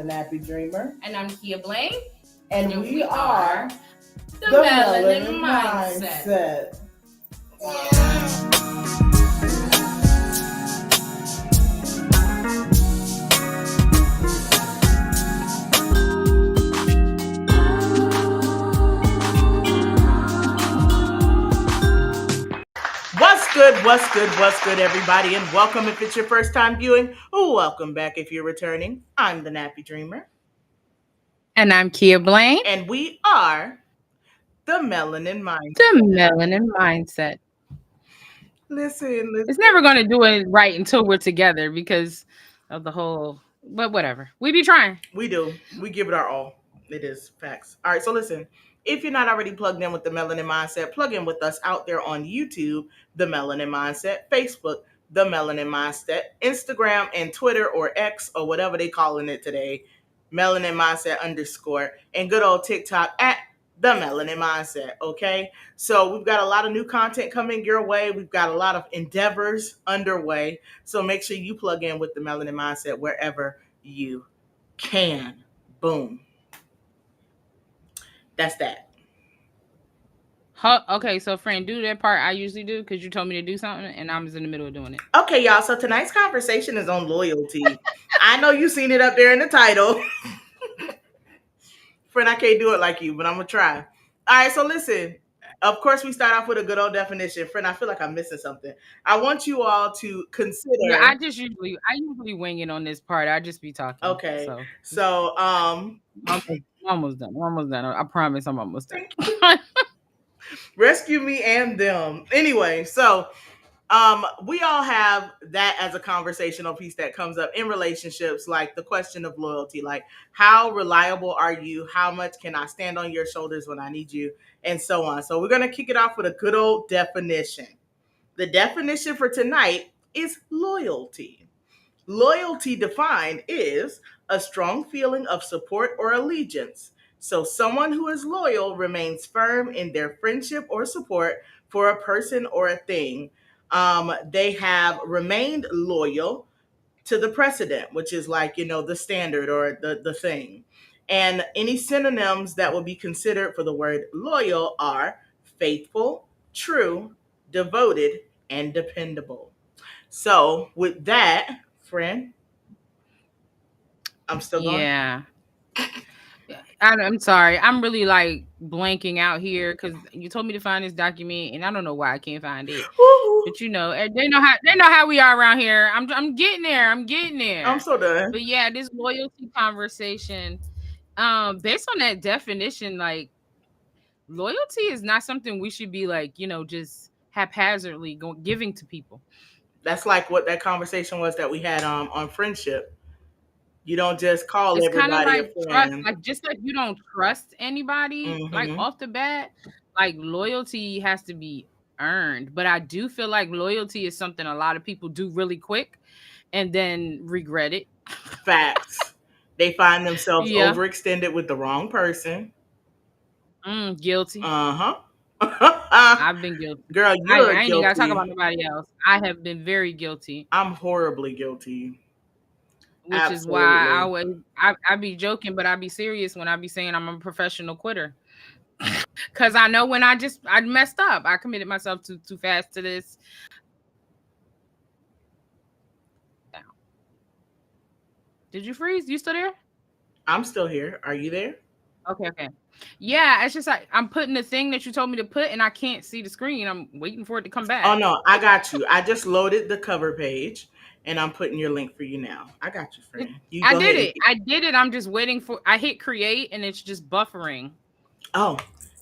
the Nappy Dreamer. And I'm Kia Blaine. And we are the Melanin Mindset. What's good, everybody, and welcome if it's your first time viewing. Welcome back if you're returning. I'm the Nappy Dreamer. And I'm Kia Blaine. And we are the Melanin Mindset. The Melanin Mindset. Listen. It's never going to do it right until we're together because of the whole, but whatever. We be trying. We do. We give it our all. It is facts. All right, so listen. If you're not already plugged in with the Melanin Mindset, plug in with us out there on YouTube, the Melanin Mindset, Facebook, the Melanin Mindset, Instagram and Twitter or X or whatever they calling it today, Melanin Mindset _ and good old TikTok at the Melanin Mindset. Okay, so we've got a lot of new content coming your way. We've got a lot of endeavors underway. So make sure you plug in with the Melanin Mindset wherever you can. Boom. That's that. Okay, so friend, do that part I usually do because you told me to do something and I was in the middle of doing it. Okay, y'all. So tonight's conversation is on loyalty. I know you've seen it up there in the title. Friend, I can't do it like you, but I'm going to try. All right, so listen. Of course, we start off with a good old definition. Friend, I feel like I'm missing something. I want you all to consider. Yeah, I usually wing it on this part. I just be talking. Okay. So almost done. I promise I'm almost done. Rescue me and them. Anyway, so we all have that as a conversational piece that comes up in relationships, like the question of loyalty, like how reliable are you? How much can I stand on your shoulders when I need you? And so on. So we're going to kick it off with a good old definition. The definition for tonight is loyalty. Loyalty defined is a strong feeling of support or allegiance. So someone who is loyal remains firm in their friendship or support for a person or a thing. They have remained loyal to the precedent, which is like, the standard or the thing. And any synonyms that will be considered for the word loyal are faithful, true, devoted, and dependable. So with that, friend, I'm still going. Yeah. I'm sorry. I'm really like blanking out here because you told me to find this document, and I don't know why I can't find it. Woo-hoo. But they know how we are around here. I'm getting there. I'm so done. But yeah, this loyalty conversation, based on that definition, like loyalty is not something we should be like, just haphazardly giving to people. That's like what that conversation was that we had on friendship. You don't just call it's everybody kind of like a friend. Trust, just like you don't trust anybody, like off the bat, like loyalty has to be earned. But I do feel like loyalty is something a lot of people do really quick and then regret it. Facts. They find themselves overextended with the wrong person. Guilty. I've been guilty. Girl, I ain't even gotta talk about nobody else. I have been very guilty. I'm horribly guilty. Which Absolutely. Is why I be joking, but I be serious when I be saying I'm a professional quitter. Because I know when I messed up. I committed myself too fast to this. Down. Did you freeze? You still there? I'm still here. Are you there? Okay. Yeah, it's just like I'm putting the thing that you told me to put, and I can't see the screen. I'm waiting for it to come back. Oh, no. I got you. I just loaded the cover page. And I'm putting your link for you now. I got you, friend. I did it. I'm just waiting for. I hit create and it's just buffering. Oh,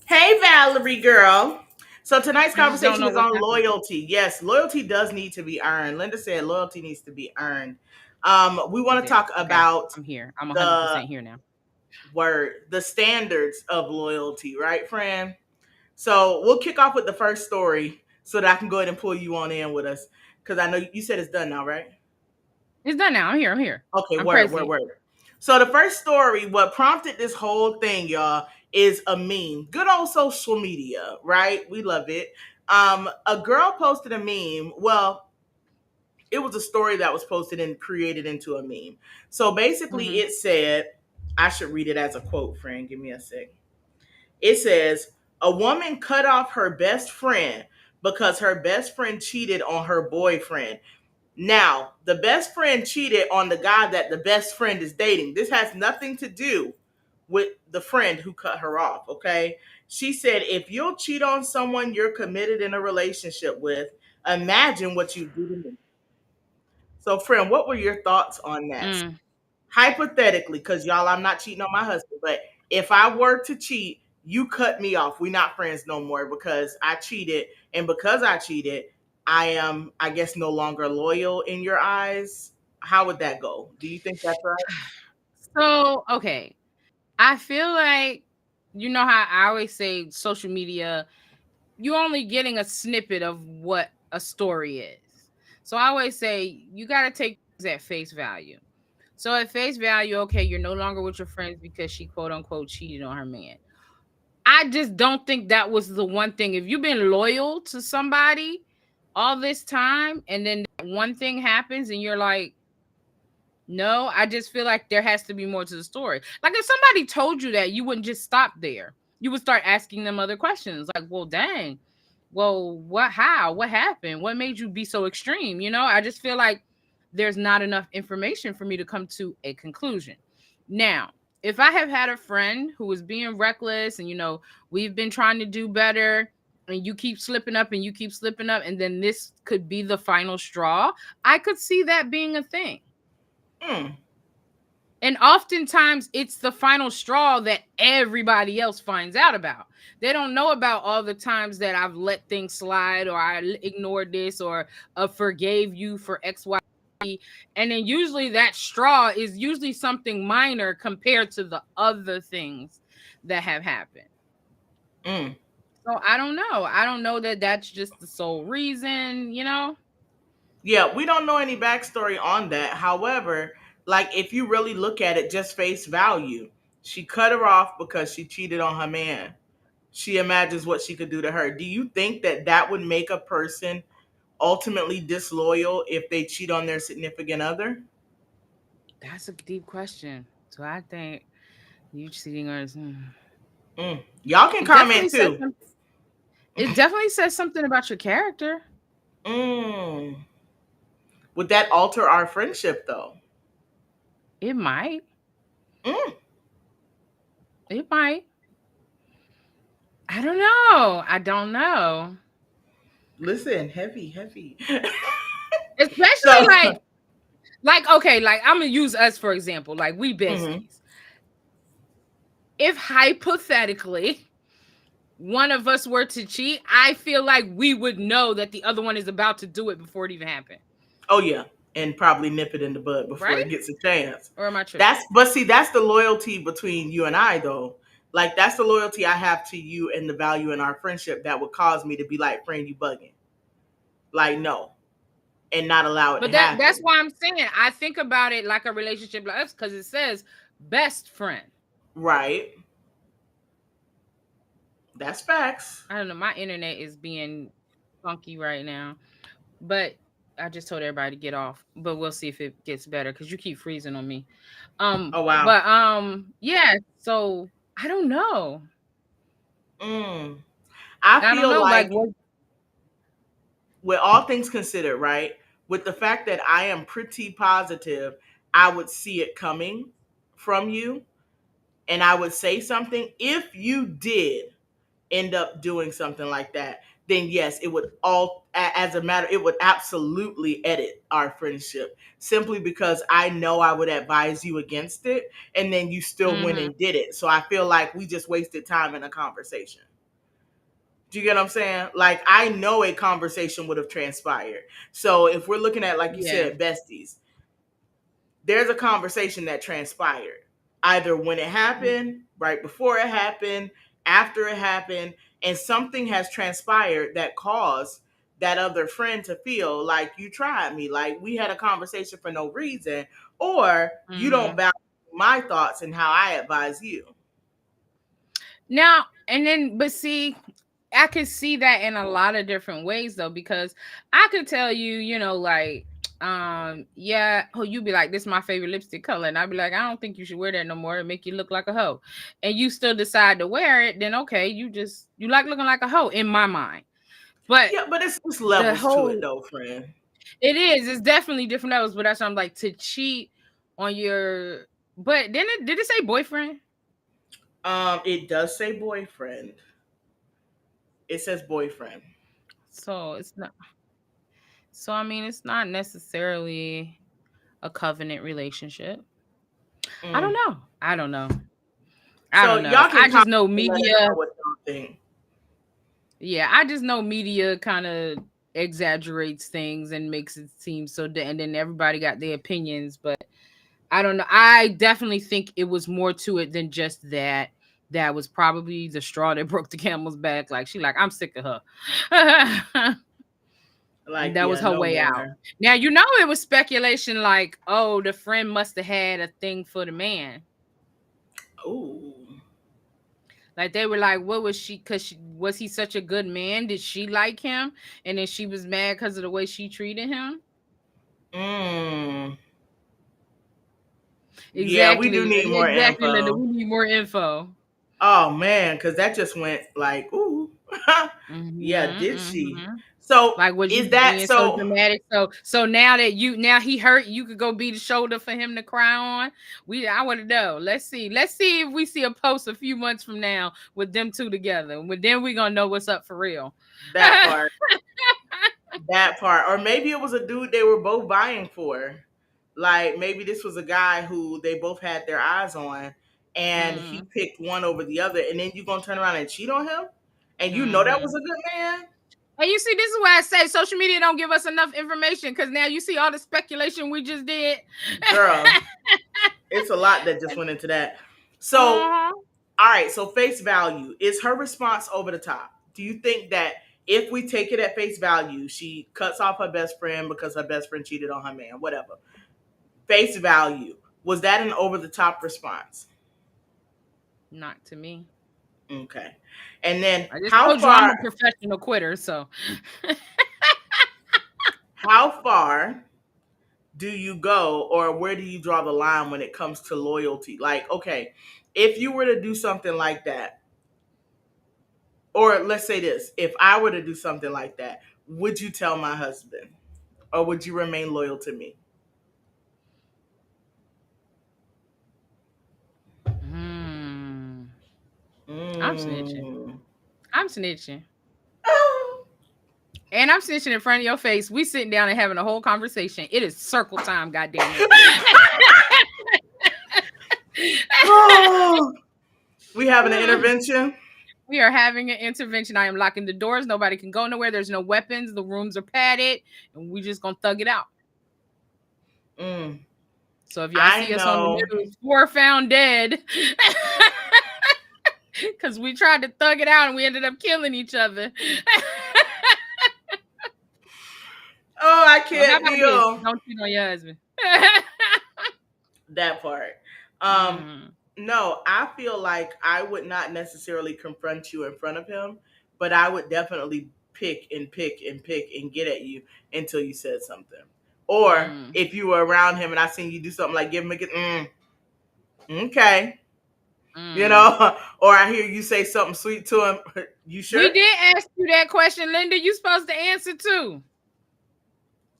hey Valerie, girl. So tonight's conversation is on loyalty. Yes, loyalty does need to be earned. Linda said loyalty needs to be earned. We want to talk about. I'm here. I'm 100% here now. The standards of loyalty, right, friend? So we'll kick off with the first story so that I can go ahead and pull you on in with us. Because I know you said it's done now, right? It's done now. I'm here. Okay, word. So the first story, what prompted this whole thing, y'all, is a meme. Good old social media, right? We love it. A girl posted a meme. Well, It was a story that was posted and created into a meme. So basically, Mhm. it said, I should read it as a quote, friend. Give me a sec. It says, a woman cut off her best friend because her best friend cheated on her boyfriend. Now, the best friend cheated on the guy that the best friend is dating. This has nothing to do with the friend who cut her off, okay? She said, if you'll cheat on someone you're committed in a relationship with, imagine what you do to me. So, friend, what were your thoughts on that? Mm. Hypothetically, because y'all, I'm not cheating on my husband, but if I were to cheat, you cut me off. We're not friends no more because I cheated. And because I cheated, I am, I guess, no longer loyal in your eyes. How would that go? Do you think that's right? So, okay. I feel like, you know how I always say social media, you're only getting a snippet of what a story is. So I always say you got to take things at face value. So at face value, okay, you're no longer with your friends because she quote unquote cheated on her man. I just don't think that was the one thing. If you've been loyal to somebody all this time and then that one thing happens and you're like, no, I just feel like there has to be more to the story. Like if somebody told you that, you wouldn't just stop there. You would start asking them other questions. Like, well, dang. Well, what how? What happened? What made you be so extreme? I just feel like there's not enough information for me to come to a conclusion. Now, if I have had a friend who is being reckless and we've been trying to do better and you keep slipping up and you keep slipping up and then this could be the final straw, I could see that being a thing. Hmm. And oftentimes it's the final straw that everybody else finds out about. They don't know about all the times that I've let things slide or ignored this or forgave you for X, Y, Z. And then usually that straw is usually something minor compared to the other things that have happened. Hmm. So I don't know. I don't know that that's just the sole reason. Yeah, we don't know any backstory on that. However, like if you really look at it just face value, she cut her off because she cheated on her man. She imagines what she could do to her. Do you think that that would make a person ultimately disloyal if they cheat on their significant other? That's a deep question. So I think you cheating on. Y'all can It definitely comment says too. something. It definitely says something about your character. Mm. Would that alter our friendship though? It might. Mm. It might. I don't know. I don't know. Listen, heavy, heavy. Especially So, like okay, like I'm gonna use us for example. Like we mhm. besties. If hypothetically one of us were to cheat, I feel like we would know that the other one is about to do it before it even happened. Oh yeah, and probably nip it in the bud before Right? it gets a chance. Or am I tripping? That's but see, that's the loyalty between you and I though. Like that's the loyalty I have to you and the value in our friendship that would cause me to be like, friend, you bugging. Like no, and not allow it to But that's happen. why I'm saying I think about it like a relationship like us because it says best friend. Right. That's facts. I don't know. My internet is being funky right now, but I just told everybody to get off. But we'll see if it gets better because you keep freezing on me. Oh wow. But yeah. So I don't know. Mm. I I don't feel know. Like like what? with all things considered, right? With the fact that I am pretty positive, I would see it coming from you and I would say something. If you did end up doing something like that, then yes, it would all, as a matter, it would absolutely edit our friendship simply because I know I would advise you against it and then you still went Mm-hmm. and did it. So I feel like we just wasted time in a conversation. Do you get what I'm saying? Like I know a conversation would have transpired. So if we're looking at, like you Yeah. said, besties, there's a conversation that transpired. Either when it happened, right before it happened, after it happened, and something has transpired that caused that other friend to feel like you tried me, like we had a conversation for no reason, or you don't Mm-hmm. value my thoughts and how I advise you. Now and then, but see, I could see that in a lot of different ways though, because I could tell you, like Yeah, oh, you be like, this is my favorite lipstick color, and I'd be like, I don't think you should wear that no more. It make you look like a hoe, and you still decide to wear it. Then okay, you like looking like a hoe in my mind. But Yeah, but it's the levels to it whole though, friend. it's definitely different levels. But that's what I'm like, to cheat on your. But then did it say boyfriend? It does say boyfriend. It says boyfriend. So it's not. So I mean, it's not necessarily a covenant relationship. I don't Mm. know. I don't know. I So don't know. y'all can I comment just know and let us media. know what y'all think. Yeah, I just know media kind of exaggerates things and makes it seem so. And then everybody got their opinions, but I don't know. I definitely think it was more to it than just that. That was probably the straw that broke the camel's back. Like she, like, I'm sick of her. Like, That was yeah, her no way out. more. Now it was speculation like, oh, the friend must have had a thing for the man. Ooh. Like they were like, what was she? Was he such a good man? Did she like him? And then she was mad because of the way she treated him. Mm. Yeah, we do Exactly, need more exactly, Linda. info. We need more info. Oh man, because that just went like, ooh. Yeah, did she? Mm-hmm. So Like, was you is that being so so? dramatic? So now he hurt. You could go be the shoulder for him to cry on. I want to know. Let's see. Let's see if we see a post a few months from now with them two together. Well, then we gonna know what's up for real. That part. That part. Or maybe it was a dude they were both buying for. Like maybe this was a guy who they both had their eyes on and he Mm, picked one over the other, and then you gonna turn around and cheat on him? And you know that mm-hmm. was a good man? And you see, this is why I say social media don't give us enough information, because now you see all the speculation we just did. Girl, it's a lot that just went into that. So, Uh-huh. all right, so face value. Is her response over the top? Do you think that if we take it at face value, she cuts off her best friend because her best friend cheated on her man, whatever. Face value. Was that an over the top response? Not to me. Okay. And then I just told you I'm a professional quitter, so how far do you go or where do you draw the line when it comes to loyalty? Like, okay, if you were to do something like that, or let's say this, if I were to do something like that, would you tell my husband or would you remain loyal to me? hmm. I'm snitching. Mm. I'm snitching. And I'm snitching in front of your face. We sitting down and having a whole conversation. It is circle time, goddamn it. Oh, we having an intervention? We are having an intervention. I am locking the doors. Nobody can go nowhere. There's no weapons. The rooms are padded, and we just gonna thug it out. Mm. So if y'all I see us on the know. news, 4 found dead, because we tried to thug it out and we ended up killing each other. Oh, I So how can't about this? deal. Don't cheat on your husband. That part. Um, Mm, no, I feel like I would not necessarily confront you in front of him, but I would definitely pick and pick and pick and get at you until you said something. Or mm, if you were around him and I seen you do something like give him a get, okay, mm. or I hear you say something sweet to him. You We sure? did ask you that question, Linda. You supposed to answer too.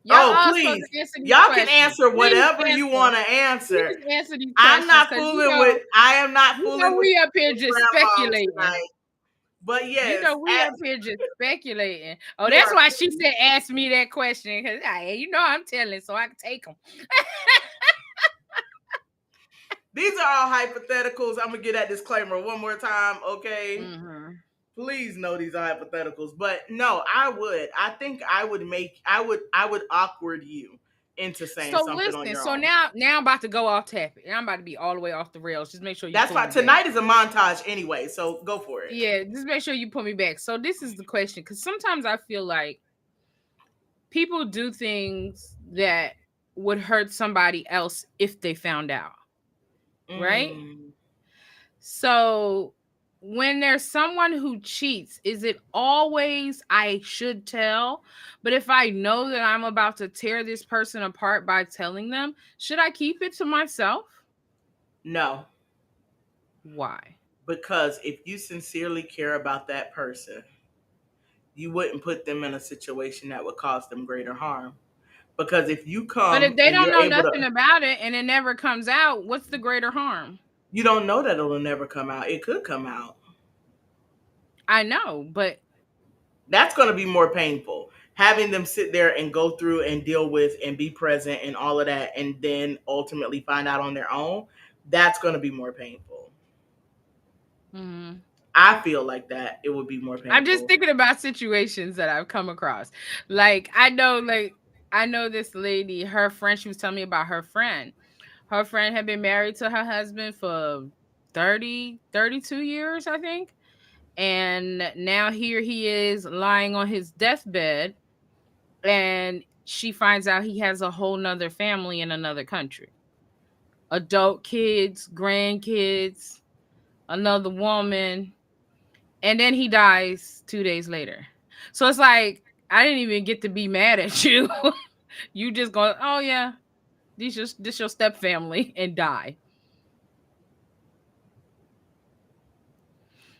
Y'all Oh, all supposed please. to answer these Y'all can questions. answer Please whatever you answer. want to answer. Please answer these I'm questions, not because fooling with. I am not fooling with we up here just grandmoms speculating. tonight. But yes, We up here just speculating. Oh, you that's are. why she said, "Ask me that question," because I'm telling, so I can take them. These are all hypotheticals. I'm gonna get that disclaimer one more time, okay? Mm-hmm. Please know these are hypotheticals. But no, I would. I think I would make. I would awkward you into saying So something on listen. your So own. now I'm about to go off topic. I'm about to be all the way off the rails. Just make sure you That's pull fine. me back. Tonight is a montage anyway, so go for it. Yeah, just make sure you pull me back. So this is the question, because sometimes I feel like people do things that would hurt somebody else if they found out, right? Mm. So when there's someone who cheats, is it always I should tell? But if I know that I'm about to tear this person apart by telling them, should I keep it to myself? No, Why? because if you sincerely care about that person, you wouldn't put them in a situation that would cause them greater harm. Because if you But if come they and don't you're know able nothing to, about it and it never comes out, what's the greater harm? you don't know that it'll never come out. It could come out. I know, but That's going to be more painful. Having them sit there and go through and deal with and be present and all of that, and then ultimately find out on their own, that's going to be more painful. mhm. I feel like that it would be more I'm just painful. thinking about situations that I've come across. Like I know this lady, her friend, she was telling me about her friend. Her friend had been married to her husband for 32 years, I think. And now here he is lying on his deathbed, and she finds out he has a whole nother family in another country. Adult kids, grandkids, another woman, and then he dies 2 days later. So it's like I didn't even get to be mad at you. You just go, oh yeah, this your step family and die.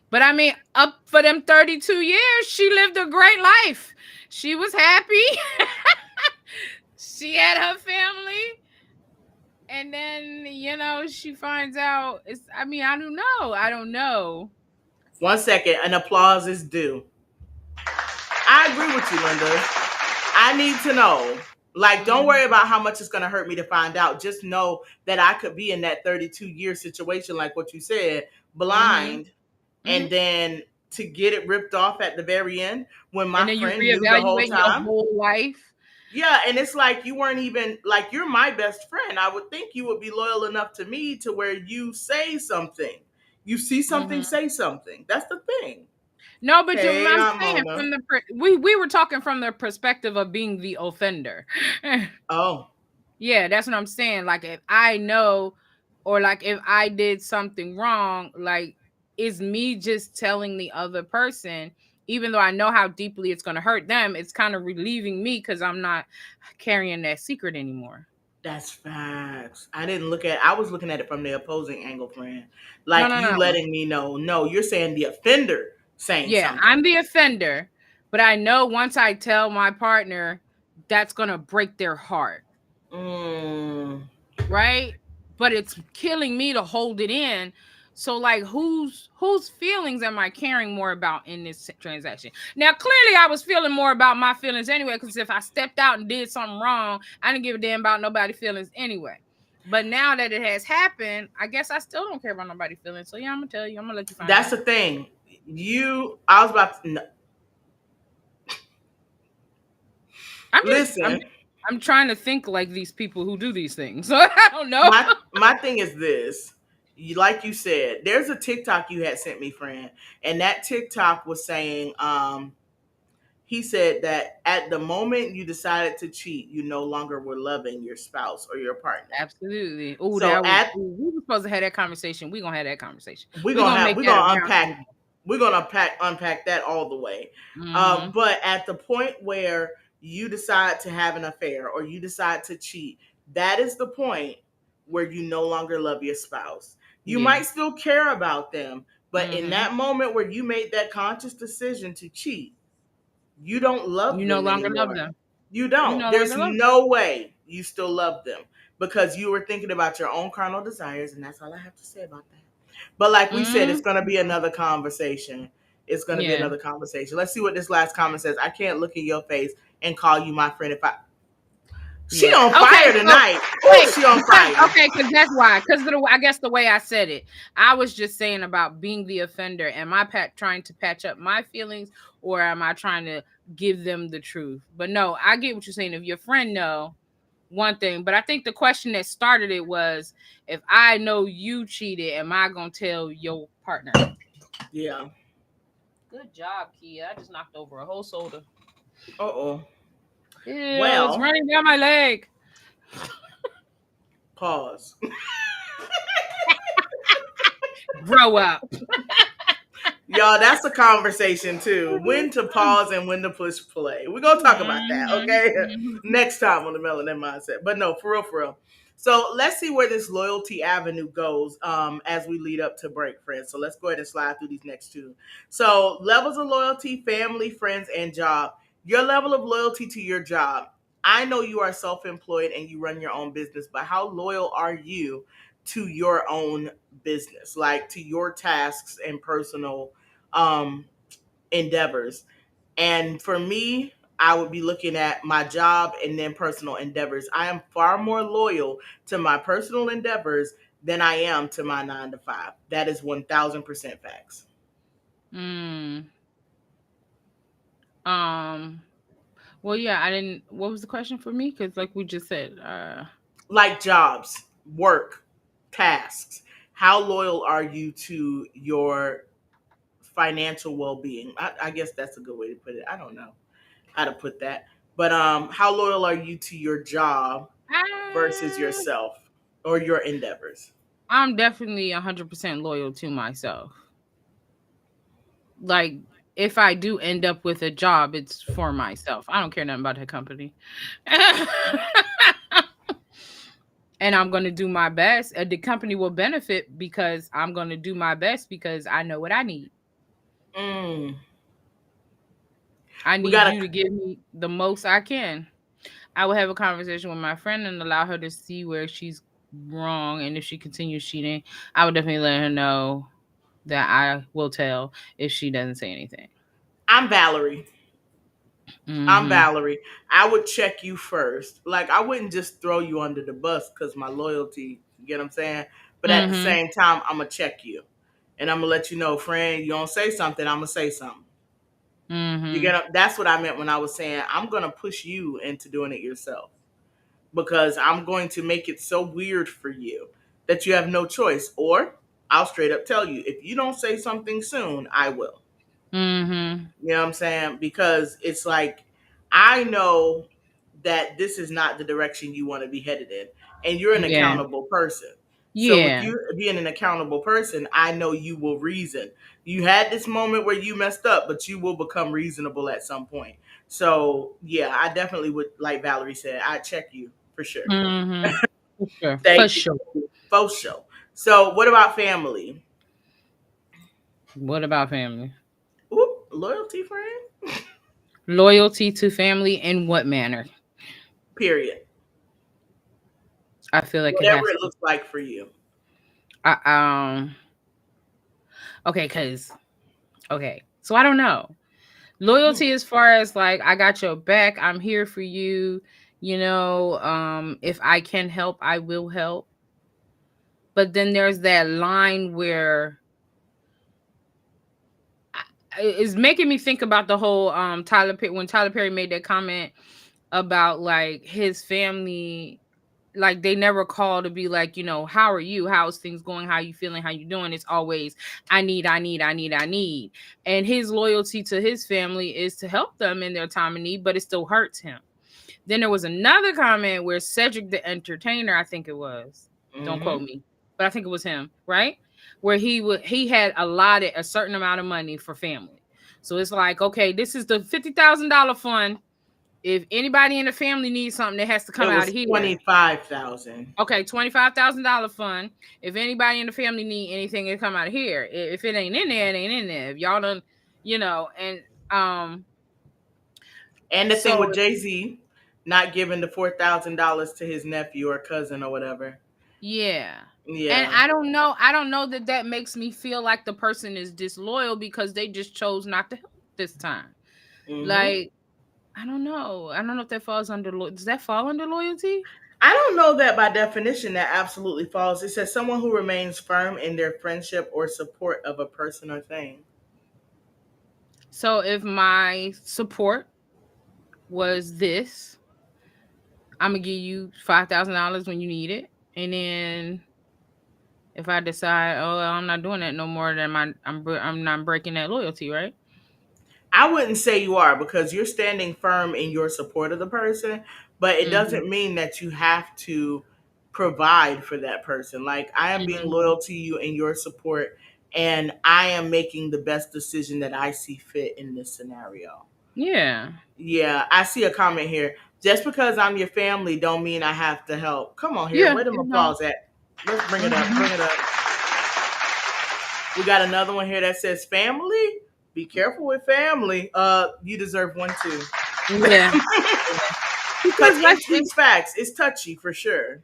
But I mean, up for them 32 years, she lived a great life. She was happy. She had her family. And then, she finds out it's I mean, I don't know. I don't know. 1 second, an applause is due. I agree with you, Linda. I need to know. Like, don't Mhm. worry about how much it's going to hurt me to find out. Just know that I could be in that 32-year situation, like what you said, Mhm. blind, and Mhm. then to get it ripped off at the very end when And my then you friend knew the whole reevaluate your time. whole life. Yeah, and it's like you weren't even like you're my best friend. I would think you would be loyal enough to me to where you say something. You see something, Mhm. say something. That's the thing. No, but Hey, I'm Aunt saying Mona. from we were talking from the perspective of being the offender. Oh, Yeah, that's what I'm saying. Like if I know, or like if I did something wrong, like is me just telling the other person, even though I know how deeply it's going to hurt them, it's kind of relieving me because I'm not carrying that secret anymore. that's facts. I was looking at it from the opposing angle, friend. No, Like no, you no. letting me know, no, you're saying the offender saying Yeah, something. I'm the offender, but I know once I tell my partner, that's going to break their heart. Mm, Right? But it's killing me to hold it in. So like whose feelings am I caring more about in this transaction? Now clearly I was feeling more about my feelings anyway, because if I stepped out and did something wrong, I didn't give a damn about nobody's feelings anyway. But now that it has happened, I guess I still don't care about nobody's feelings. So yeah, I'm gonna tell you, I'm gonna let you find that's out. the thing. I was about to I'm just I'm listen. I'm trying to think like these people who do these things. So I don't know. My thing is this. Like you said, there's a TikTok you had sent me, friend, and that TikTok was saying, he said that at the moment you decided to cheat, you no longer were loving your spouse or your partner. Absolutely. Oh, So we were supposed to have that conversation. We're gonna have that conversation. we're We're gonna gonna have make that a we're gonna unpack that all the way. mm-hmm. But at the point where you decide to have an affair or you decide to cheat, that is the point where you no longer love your spouse. You Yeah. might still care about them, but in Mm-hmm. that moment where you made that conscious decision to cheat, you don't love You no them longer love anymore. them. You You don't. no There's longer love them. no way you still love them because you were thinking about your own carnal desires, and that's all I have to say about that. But like we said, it's Mm-hmm. going to be another conversation. It's going to be Yeah. another conversation. Let's see what this last comment says. I can't look in your face and call you my friend if I. She Yeah. on Okay. fire So tonight. Ooh, wait, she on because fire. because that's why. Because I guess the way I said it, I was just saying about being the offender. Am I trying to patch up my feelings, or am I trying to give them the truth? But no, I get what you're saying. If your friend know one thing, but I think the question that started it was, if I know you cheated, am I gonna tell your partner? Yeah. Good job, Kia. I just knocked over a whole soda. Uh oh. Ew, it's Well, running down my leg. pause. Grow up. Y'all, that's a conversation too. When to pause and when to push play. We're gonna talk about that, Mhm, okay? mhm. Next time on the Melanin Mindset. But no, for real, for real. So let's see where this loyalty avenue goes as we lead up to break, friends. So let's go ahead and slide through these next two. So levels of loyalty, family, friends, and job. Your level of loyalty to your job. I know you are self-employed and you run your own business, but how loyal are you to your own business, like to your tasks and personal um, endeavors? And for me, I would be looking at my job and then personal endeavors. I am far more loyal to my personal endeavors than I am to my 9 to 5. That is 1000% facts. Mm. Um. Well, yeah, I didn't. What was the question for me? Because, like we just said, Like jobs, work, tasks. How loyal are you to your financial well being? I guess that's a good way to put it. I don't know how to put that. But how loyal are you to your job versus I, yourself or your endeavors? I'm definitely 100% loyal to myself. Like, if I do end up with a job, it's for myself. I don't care nothing about that company. And I'm going to do my best. The company will benefit because I'm going to do my best because I know what I need. Mm. I We need got to. you to give me the most I can. I will have a conversation with my friend and allow her to see where she's wrong. And if she continues cheating, I would definitely let her know that I will tell if she doesn't say anything. I'm Valerie. I'm Mm-hmm. Valerie. I would check you first. Like, I wouldn't just throw you under the bus because my loyalty, you get what I'm saying? But at the Mm-hmm. same time, I'm going to check you. And I'm going to let you know, friend, you don't say something, I'm going to say something. You Mm-hmm. get That's what I meant when I was saying I'm going to push you into doing it yourself, because I'm going to make it so weird for you that you have no choice. Or I'll straight up tell you, if you don't say something soon, I will. Mm-hmm. You know what I'm saying? Because it's like, I know that this is not the direction you want to be headed in. And you're an Yeah. accountable person. So with Yeah. you being an accountable person, I know you will reason. You had this moment where you messed up, but you will become reasonable at some point. So yeah, I definitely would, like Valerie said, I check you for sure. Mm-hmm. For sure. For Thank sure. you. Faux show. So what about family? What about family? Ooh, loyalty, friend? Loyalty to family in what manner? Period. I feel like it Whatever has it to. looks like for you. I, okay, because okay. So I don't know. Hmm. Loyalty as far as like I got your back, I'm here for you, if I can help, I will help. But then there's that line where it's making me think about the whole when Tyler Perry made that comment about like his family, like they never call to be like, how are you, how's things going, how you feeling, how you doing. It's always I need. And his loyalty to his family is to help them in their time of need, but it still hurts him. Then there was another comment where Cedric the Entertainer, I think it was, don't quote Hmm. me, but I think it was him, right? Where he had allotted a certain amount of money for family. So it's like, okay, this is the $50,000 fund. If anybody in the family needs something, it has to come It out was of here. 25,000. Okay, $25,000 fund. If anybody in the family need anything, it come out of here. If it ain't in there, it ain't in there. If y'all don't, and And the thing with so Jay-Z not giving the $4,000 to his nephew or cousin or whatever. yeah. And Yeah. I don't know that that makes me feel like the person is disloyal because they just chose not to help this time. Hmm. Like, I don't know if that falls under does that fall under loyalty? I don't know that by definition that absolutely falls. It says someone who remains firm in their friendship or support of a person or thing. So if my support was this, I'm gonna give you $5,000 when you need it, and then if I decide, oh, well, I'm not doing that no more, then I'm not breaking that loyalty, right? I wouldn't say you are, because you're standing firm in your support of the person, but it Mm-hmm. doesn't mean that you have to provide for that person. Like, I am being Mm-hmm. loyal to you in your support and I am making the best decision that I see fit in this scenario. Yeah. Yeah, I see a comment here. Just because I'm your family don't mean I have to help. Come on here. Yeah, Where them you know. applause at? Let's bring it up. Hmm. Bring it up. We got another one here that says family. Be careful with family. You deserve one too. Yeah. Cause Because it's facts. It's touchy for sure.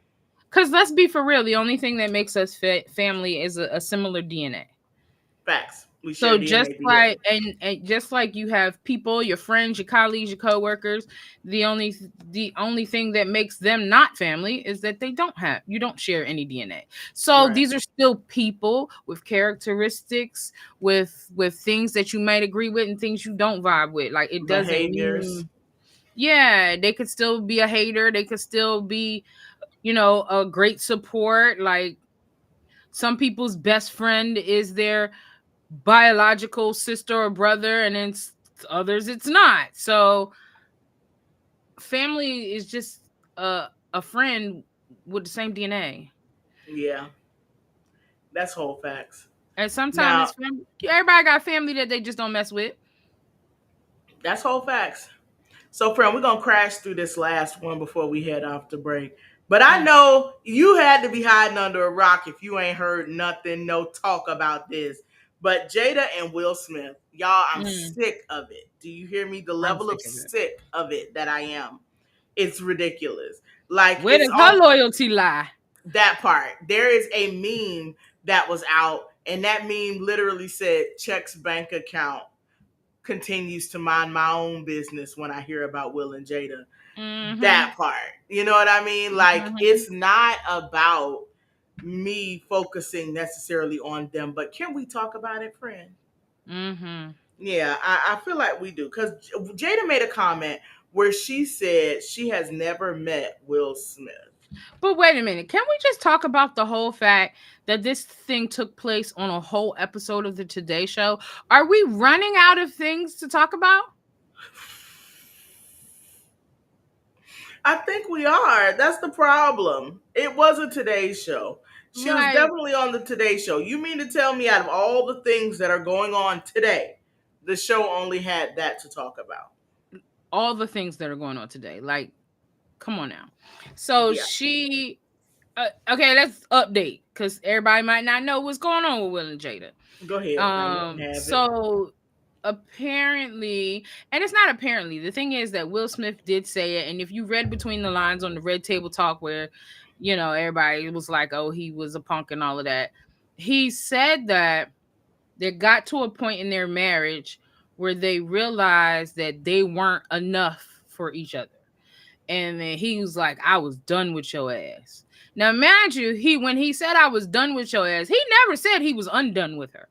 let's be for real. The only thing that makes us family is a similar DNA. Facts. We share So just DNA, BA. like and just like you have people, your friends, your colleagues, your coworkers, the only thing that makes them not family is that you don't share any DNA. So Right. these are still people with characteristics, with things that you might agree with and things you don't vibe with. Like it doesn't Behaviors. mean, yeah, they could still be a hater, they could still be, a great support. Like some people's best friend is their biological sister or brother, and then others it's not. So family is just a friend with the same DNA. Yeah. That's whole facts. And sometimes Now, it's family. Everybody got family that they just don't mess with. that's whole facts. So, friend, we're gonna crash through this last one before we head off to break. But I Mm, know you had to be hiding under a rock if you ain't heard nothing, no talk about this. But Jada and Will Smith, y'all, I'm mm, sick of it. Do you hear me? The I'm level of sick of it. sick of it that I am. It's ridiculous. Like Where it's does her on loyalty lie? that part. There is a meme that was out, and that meme literally said, "Checks bank account continues to mind my own business when I hear about Will and Jada." Mm-hmm. That part. You know what I mean? Like Mm-hmm. it's not about me focusing necessarily on them, but can we talk about it, friend? Mm-hmm. Yeah, I feel like we do. Because Jada made a comment where she said she has never met Will Smith. But wait a minute. Can we just talk about the whole fact that this thing took place on a whole episode of the Today Show? Are we running out of things to talk about? I think we are. That's the problem. It was a Today Show. She was Like definitely on the Today Show. You mean to tell me out of all the things that are going on today, the show only had that to talk about? all the things that are going on today. Like, come on now. So Yeah. she, okay, let's update because everybody might not know what's going on with Will and Jada. Go ahead, friend. You can have it. So apparently, and it's not apparently, the thing is that Will Smith did say it, and if you read between the lines on the Red Table Talk, where everybody was like, "Oh, he was a punk" and all of that, he said that they got to a point in their marriage where they realized that they weren't enough for each other. And then he was like, I was done with your ass. Now, mind you, when he said I was done with your ass, he never said he was undone with her.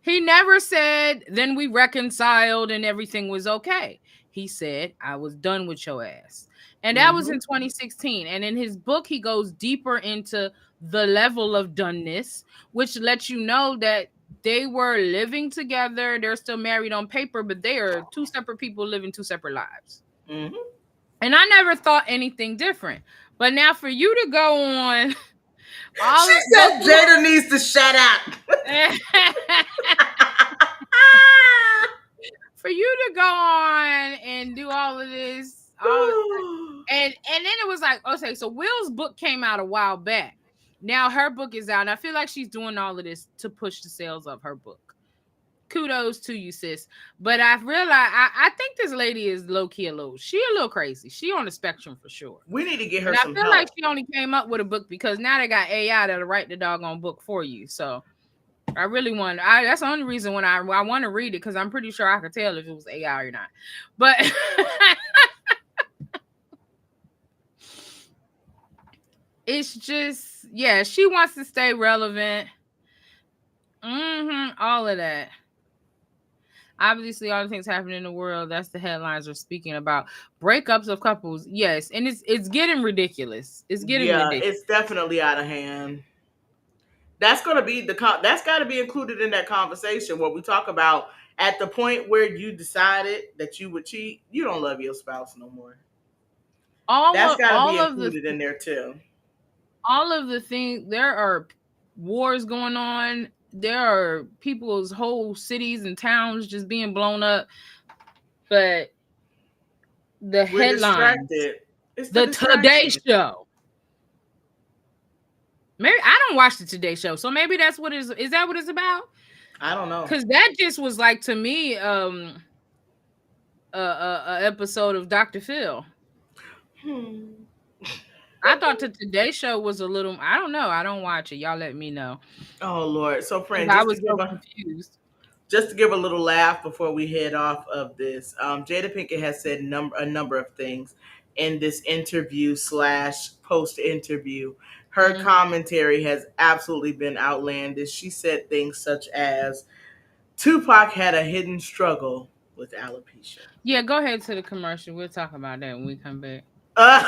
He never said, then we reconciled and everything was okay. He said, I was done with your ass. And that was Mm-hmm. in 2016. And in his book, he goes deeper into the level of doneness, which lets you know that they were living together. They're still married on paper, but they are two separate people living two separate lives. Mm-hmm. And I never thought anything different. But now for you to go on She go said through Jada needs to shut up. for you to go on and do all of this, and then it was like, okay, so Will's book came out a while back. Now her book is out, and I feel like she's doing all of this to push the sales of her book. Kudos to you, sis. But I've realized I think this lady is low key she a little crazy. She on the spectrum for sure. We need to get her And I some feel like help. she only came up with a book because now they got AI that'll write the doggone book for you. So I really want. That's the only reason when I want to read it because I'm pretty sure I could tell if it was AI or not. But it's just, yeah, she wants to stay relevant. All of that. Obviously, all the things happening in the world. That's the headlines are speaking about. Breakups of couples. Yes, and it's getting ridiculous. It's getting Yeah, ridiculous. it's definitely out of hand. That's gonna be that's got to be included in that conversation where we talk about at the point where you decided that you would cheat, you don't love your spouse no more. All That's of got to be all of the included in there too. all of the things, there are wars going on there are people's whole cities and towns just being blown up, but the We're headlines, distracted. It's the the Today distraction. Show. Maybe I don't watch the Today Show, so maybe that's what is that what it's about? I don't know. Because that just was like to me, a episode of Dr. Phil. Hmm. I thought the Today Show was a little. I don't know. I don't watch it. Y'all let me know Oh Lord. So because friend, I was so confused. just to give a little laugh before we head off of this, Jada Pinkett has said a number of things in this interview slash post interview. Her Mhm. commentary has absolutely been outlandish. She said things such as Tupac had a hidden struggle with alopecia. Yeah, go ahead to the commercial. We'll talk about that when we come back. Uh,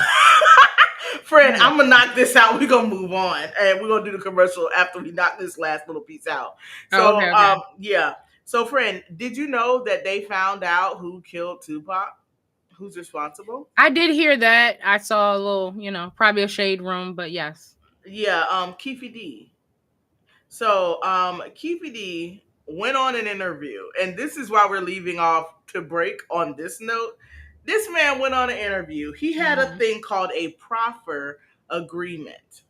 friend, Yeah. I'm gonna knock this out. We're gonna move on, and we're gonna do the commercial after we knock this last little piece out. Oh, So, okay, okay. yeah. So, friend, did you know that they found out who killed Tupac? Who's responsible? I did hear that. I saw a little, probably a shade room, but yes. Yeah, Keefe D. So, Keefe D went on an interview, and this is why we're leaving off to break on this note. This man went on an interview. He had a Hmm. thing called a proffer agreement.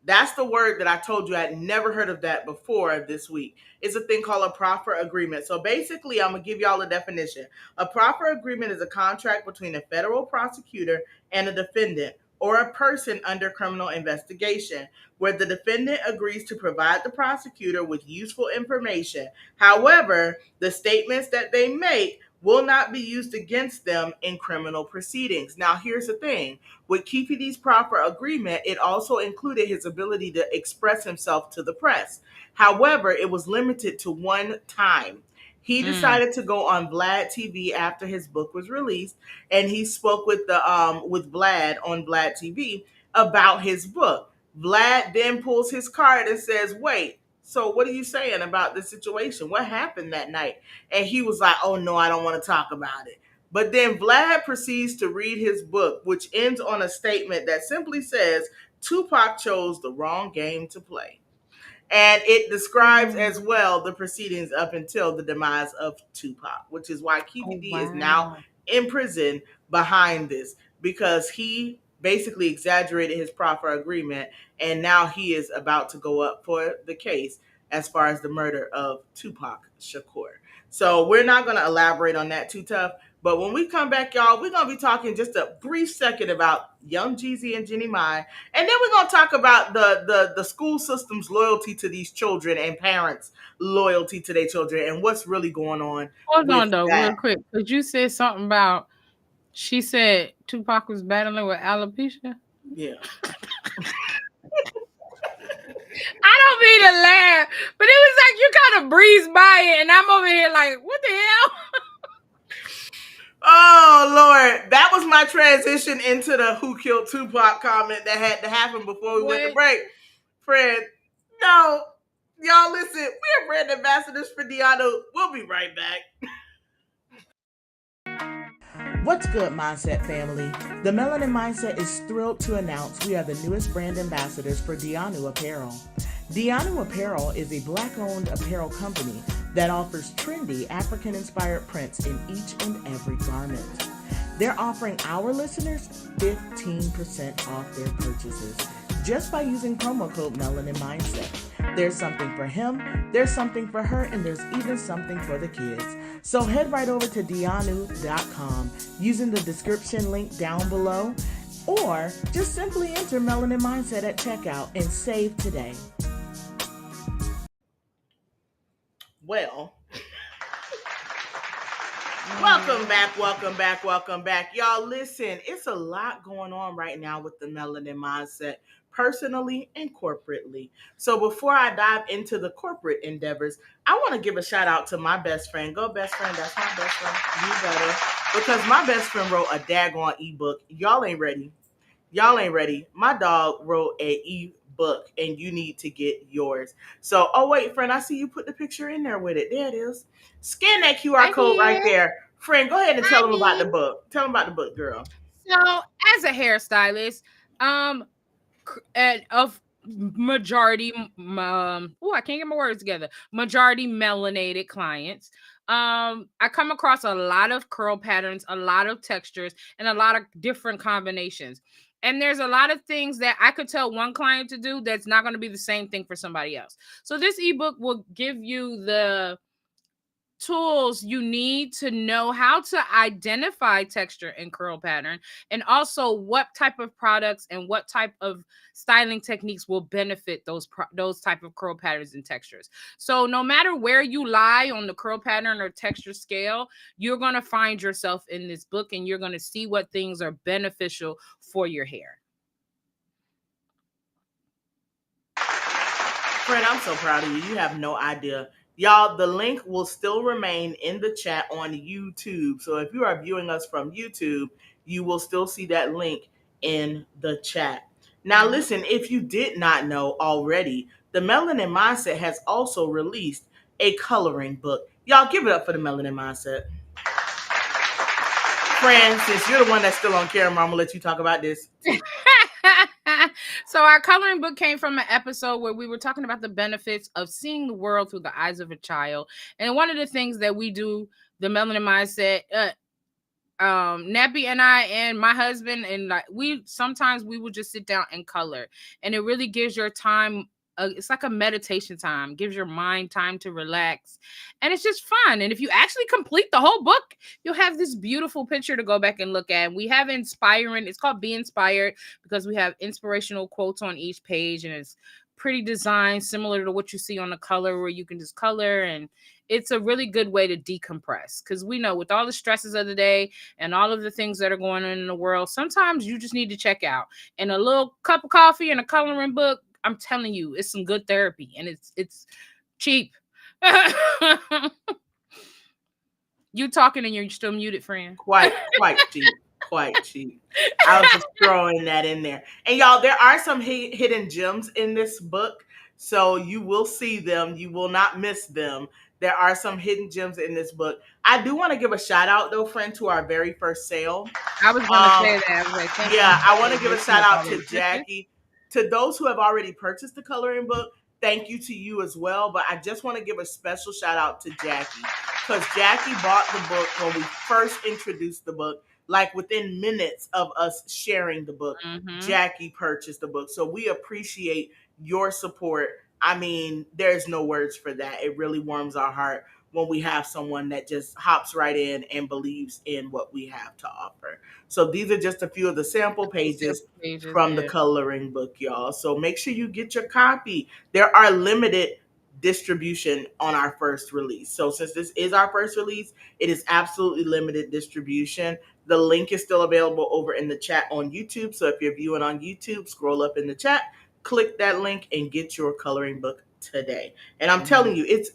That's the word that I told you I had never heard of that before this week. It's a thing called a proffer agreement. So basically, I'm going to give y'all a definition. A proffer agreement is a contract between a federal prosecutor and a defendant or a person under criminal investigation where the defendant agrees to provide the prosecutor with useful information. However, the statements that they make will not be used against them in criminal proceedings. Now, here's the thing. With Keefe D's proffer agreement, it also included his ability to express himself to the press. However, it was limited to one time. He Mm. decided to go on Vlad TV after his book was released, and he spoke with Vlad on Vlad TV about his book. Vlad then pulls his card and says, "Wait, so what are you saying about this situation? What happened that night?" And he was like, "Oh no, I don't want to talk about it." But then Vlad proceeds to read his book, which ends on a statement that simply says Tupac chose the wrong game to play. And it describes as Mm. well the proceedings up until the demise of Tupac, which is why Oh, Keefe D is now wow. in prison behind this because he basically exaggerated his proffer agreement and now he is about to go up for the case as far as the murder of Tupac Shakur. So we're not going to elaborate on that too tough. But when we come back, y'all, we're gonna be talking just a brief second about young Jeezy and Jeannie Mai, and then we're gonna talk about the school system's loyalty to these children and parents' loyalty to their children and what's really going on Hold with on though, that. real quick. Because you said something about she said Tupac was battling with alopecia. Yeah. I don't mean to laugh, but it was like you kind of breezed by it, and I'm over here like, what the hell? Oh Lord, that was my transition into the "Who Killed Tupac" comment that had to happen before we went to What? break. Fred, no, y'all listen. We are brand ambassadors for Diano. We'll be right back. What's good, Mindset family? The Melanin Mindset is thrilled to announce we are the newest brand ambassadors for Dianu Apparel. Dianu Apparel is a black-owned apparel company that offers trendy African-inspired prints in each and every garment. They're offering our listeners 15% off their purchases just by using promo code Melanin Mindset. There's something for him, there's something for her, and there's even something for the kids. So head right over to dianu.com using the description link down below, or just simply enter Melanin Mindset at checkout and save today. Well, welcome Mm. back, welcome back, welcome back. Y'all, listen, it's a lot going on right now with the Melanin Mindset, personally and corporately. So before I dive into the corporate endeavors, I want to give a shout out to my best friend. Go, best friend, that's my best friend. You better. Because my best friend wrote a daggone ebook. Y'all ain't ready. Y'all ain't ready. My dog wrote a ebook and you need to get yours. So, oh wait, friend, I see you put the picture in there with it. There it is. Scan that QR I code right did. there. Friend, go ahead and tell I them about the did. book. Tell them about the book, girl. So, as a hairstylist, um, and of majority I can't get my words together. Majority melanated clients. I come across a lot of curl patterns, a lot of textures, and a lot of different combinations. And there's a lot of things that I could tell one client to do that's not going to be the same thing for somebody else. So this ebook will give you the tools you need to know how to identify texture and curl pattern, and also what type of products and what type of styling techniques will benefit those type of curl patterns and textures. So no matter where you lie on the curl pattern or texture scale, you're going to find yourself in this book, and you're going to see what things are beneficial for your hair. Friend, I'm so proud of you. You have no idea. Y'all, the link will still remain in the chat on YouTube. So if you are viewing us from YouTube, you will still see that link in the chat. Now, Mm-hmm. listen, if you did not know already, the Melanin Mindset has also released a coloring book. Y'all, give it up for the Melanin Mindset. Friend, since you're the one that's still on camera, I'm going to let you talk about this. So our coloring book came from an episode where we were talking about the benefits of seeing the world through the eyes of a child. And one of the things that we do, the Melanin Mindset, Nappy and I and my husband, and like we sometimes we will just sit down and color, and it really gives your time. It's like a meditation time, gives your mind time to relax, and it's just fun. And if you actually complete the whole book, you'll have this beautiful picture to go back and look at. We have inspiring. It's called Be Inspired because we have inspirational quotes on each page, and it's pretty design similar to what you see on the color, where you can just color, and it's a really good way to decompress because we know with all the stresses of the day and all of the things that are going on in the world, sometimes you just need to check out. And a little cup of coffee and a coloring book, I'm telling you, it's some good therapy, and it's cheap. You talking and you're still muted, friend. Quite cheap. Quite cheap. I was just throwing that in there. And y'all, there are some hidden gems in this book. So you will see them. You will not miss them. There are some hidden gems in this book. I do want to give a shout out, though, friend, to our very first sale. I was gonna Um, say that. I was like, thank you yeah, I for want to give a waking shout up out all to this. Jackie. To those who have already purchased the coloring book, thank you to you as well. But I just want to give a special shout out to Jackie because Jackie bought the book when we first introduced the book. Like within minutes of us sharing the book, Mm-hmm. Jackie purchased the book. So we appreciate your support. I mean, there's no words for that. It really warms our heart when we have someone that just hops right in and believes in what we have to offer. So these are just a few of the sample pages Pages, from the yeah. coloring book, y'all. So make sure you get your copy. There are limited distribution on our first release. So since this is our first release, it is absolutely limited distribution. The link is still available over in the chat on YouTube. So if you're viewing on YouTube, scroll up in the chat, click that link and get your coloring book today. And I'm telling you, it's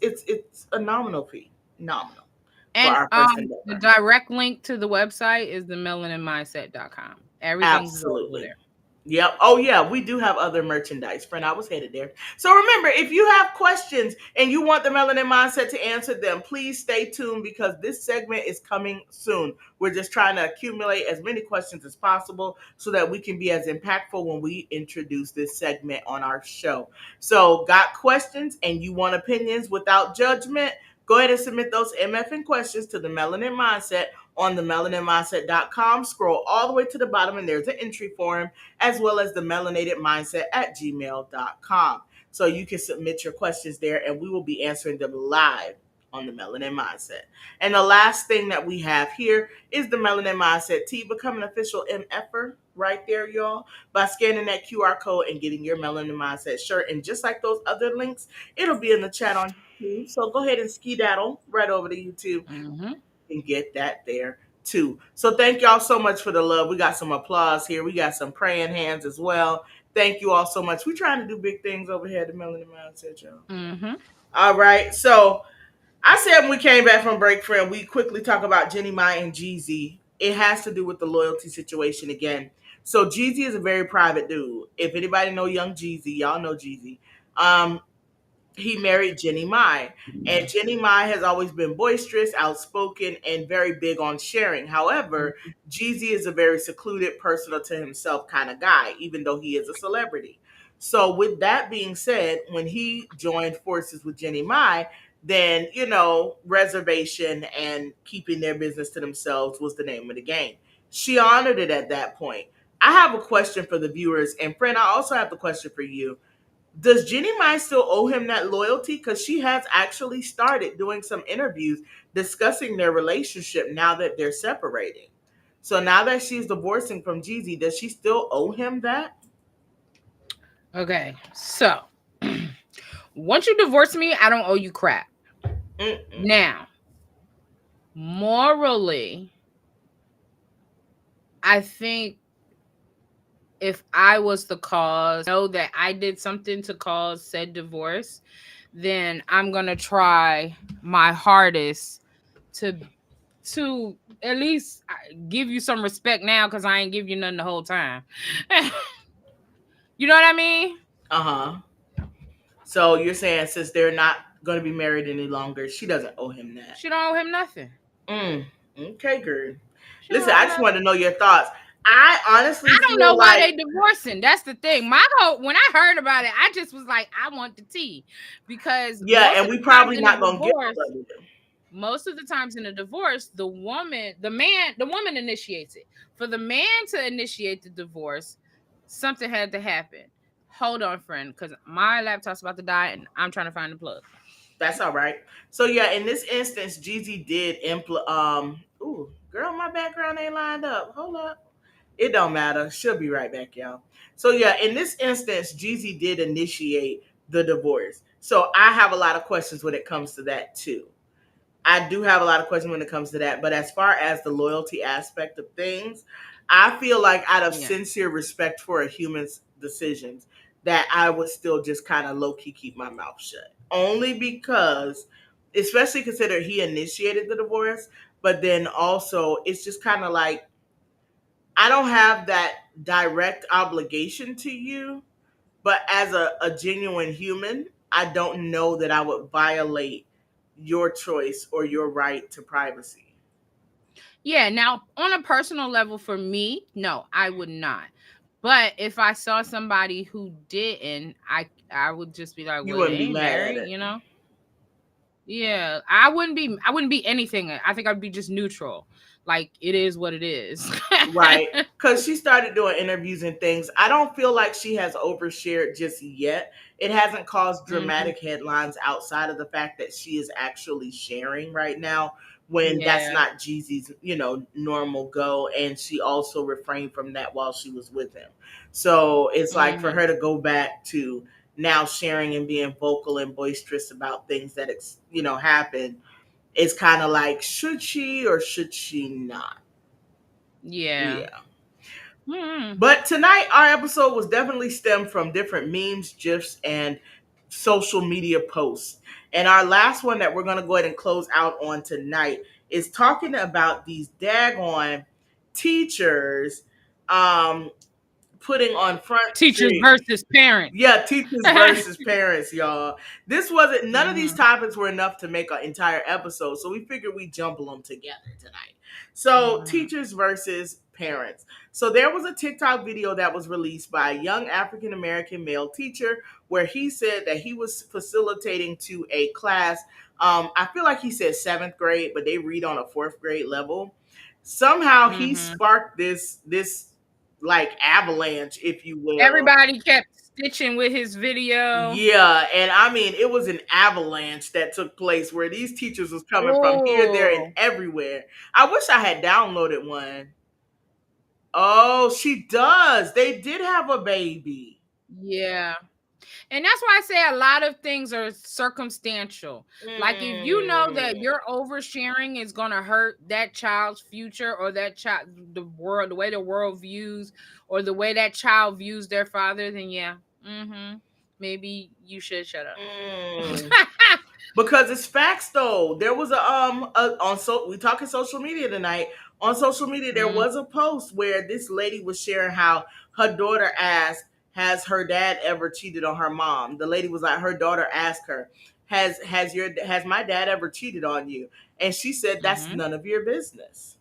a nominal fee. Nominal for And our first the endeavor. direct link to the website is the melaninmindset.com. Everything's over Absolutely. there. Yep. Oh, yeah. We do have other merchandise. Friend, I was headed there. So remember, if you have questions and you want the Melanin Mindset to answer them, please stay tuned because this segment is coming soon. We're just trying to accumulate as many questions as possible so that we can be as impactful when we introduce this segment on our show. So, got questions and you want opinions without judgment? Go ahead and submit those MFN questions to the Melanin Mindset on themelanatedmindset.com. Scroll all the way to the bottom and there's an entry form, as well as the melanatedmindset@gmail.com. So you can submit your questions there and we will be answering them live on the Melanin Mindset. And the last thing that we have here is the Melanin Mindset tee. Become an official MFer right there, y'all, by scanning that QR code and getting your Melanin Mindset shirt. And just like those other links, it'll be in the chat on YouTube. So go ahead and skedaddle right over to YouTube Mm-hmm. and get that there too. So thank y'all so much for the love. We got some applause here. We got some praying hands as well. Thank you all so much. We're trying to do big things over here at the Melanin Mindset, y'all. Mm-hmm. All right. So I said when we came back from break, friend, we quickly talk about Jeannie Mai and Jeezy. It has to do with the loyalty situation again. So Jeezy is a very private dude. If anybody know young Jeezy, y'all know Jeezy. Um, he married Jeannie Mai. And Jeannie Mai has always been boisterous, outspoken, and very big on sharing. However, Jeezy is a very secluded, personal to himself kind of guy, even though he is a celebrity. So with that being said, when he joined forces with Jeannie Mai, then reservation and keeping their business to themselves was the name of the game. She honored it at that point. I have a question for the viewers, and friend, I also have the question for you. Does Jeannie Mai still owe him that loyalty? Because she has actually started doing some interviews discussing their relationship now that they're separating. So now that she's divorcing from Jeezy, does she still owe him that? Okay, so once you divorce me, I don't owe you crap. Mm-mm. Now, morally, I think if I was the cause, know that I did something to cause said divorce, then I'm gonna try my hardest to at least give you some respect now, because I ain't give you none the whole time. You know what I mean? Uh-huh. So you're saying since they're not going to be married any longer, she doesn't owe him that. She don't owe him nothing. Mm. Okay, girl. She don't Listen, owe I him just want nothing. to know your thoughts. I honestly I don't know feel why like, they divorcing. That's the thing. My whole when I heard about it, I just was like, I want the tea, because yeah, and we probably not going to get all of it. most of the times in a divorce, the woman initiates it. For the man to initiate the divorce, something had to happen. Hold on, friend, because my laptop's about to die and I'm trying to find the plug. That's all right. So yeah, in this instance, Jeezy did Ooh, girl, my background ain't lined up. Hold up. It don't matter. She'll be right back, y'all. So yeah, in this instance, Jeezy did initiate the divorce. So I have a lot of questions when it comes to that too. I do have a lot of questions when it comes to that. But as far as the loyalty aspect of things, I feel like out of Yeah. sincere respect for a human's decisions, that I would still just kind of low key keep my mouth shut. Only because, especially consider he initiated the divorce, but then also it's just kind of like I don't have that direct obligation to you, but as a genuine human, I don't know that I would violate your choice or your right to privacy. Yeah. Now, on a personal level, for me, no, I would not. But if I saw somebody who didn't, I would just be like, You well, they wouldn't be ain't mad at married, it. you know? Yeah. I wouldn't be anything. I think I'd be just neutral. Like, it is what it is. Right. Because she started doing interviews and things. I don't feel like she has overshared just yet. It hasn't caused Hmm. dramatic headlines outside of the fact that she is actually sharing right now when that's Yeah. not Jeezy's, normal go. And she also refrained from that while she was with him. So it's like for Hmm. her to go back to now sharing and being vocal and boisterous about things that, happened, it's kind of like, should she or should she not? Yeah. Yeah. Hmm. But tonight, our episode was definitely stemmed from different memes, GIFs, and social media posts. And our last one that we're going to go ahead and close out on tonight is talking about these daggone teachers um, putting on Front Teachers Street. versus parents. Yeah, teachers versus parents, y'all. This wasn't, none of these Hmm. topics were enough to make an entire episode, so we figured we'd jumble them together tonight. So, Hmm. teachers versus parents. So, there was a TikTok video that was released by a young African American male teacher where he said that he was facilitating to a class. I feel like he said seventh grade, but they read on a fourth grade level. Somehow he Hmm. sparked this like avalanche, if you will. Everybody kept stitching with his video. Yeah, and I mean it was an avalanche that took place where these teachers was coming from here, there, and Oh, everywhere. I wish I had downloaded one. Oh, she does. They did have a baby. yeah. And that's why I say a lot of things are circumstantial. Like, if you know that Mm, your oversharing is going to hurt that child's future, or that child, the world, the way the world views, or the way that child views their father, then yeah, maybe you should shut up. mm. Because it's facts though. There was we talking social media tonight. On social media, there Mm, was a post where this lady was sharing how her daughter asked, "Has her dad ever cheated on her mom?" The lady was like, her daughter asked her, "Has my dad ever cheated on you?" And she said, "That's mm-hmm. none of your business."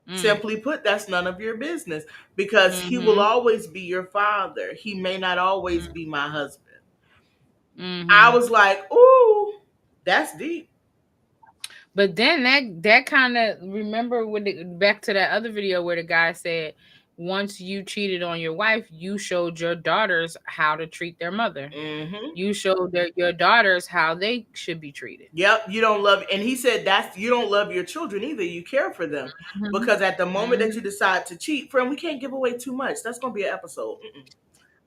Mm. Simply put, that's none of your business because he will Mhm. always be your father. He may not always Mm. be my husband. I Mhm. was like, ooh, that's deep. But then that kind of, remember when back to that other video where the guy said, once you cheated on your wife, you showed your daughters how to treat their mother. Mm-hmm. You showed your daughters how they should be treated. Yep, you don't love, and he said that's you don't love your children either. You care for them Mhm. because at the moment that you Mhm. decide to cheat, friend, we can't give away too much. That's gonna be an episode. Mm-mm.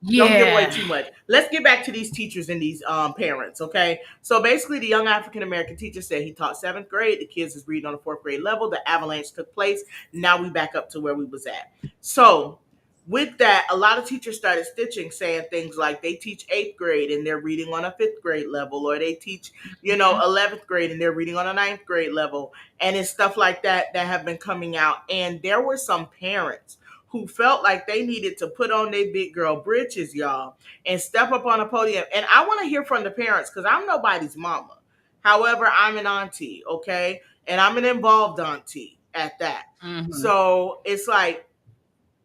Don't give away Yeah. too much. Let's get back to these teachers and these parents, okay? So basically, the young African American teacher said he taught seventh grade. The kids is reading on the fourth grade level. The avalanche took place. Now we back up to where we was at. So with that, a lot of teachers started stitching, saying things like they teach eighth grade and they're reading on a fifth grade level, or they teach, Mhm. 11th grade and they're reading on a ninth grade level, and it's stuff like that that have been coming out. And there were some parents who felt like they needed to put on their big girl britches, y'all, and step up on a podium. And I want to hear from the parents because I'm nobody's mama. However, I'm an auntie, okay? And I'm an involved auntie at that. Mhm. So it's like,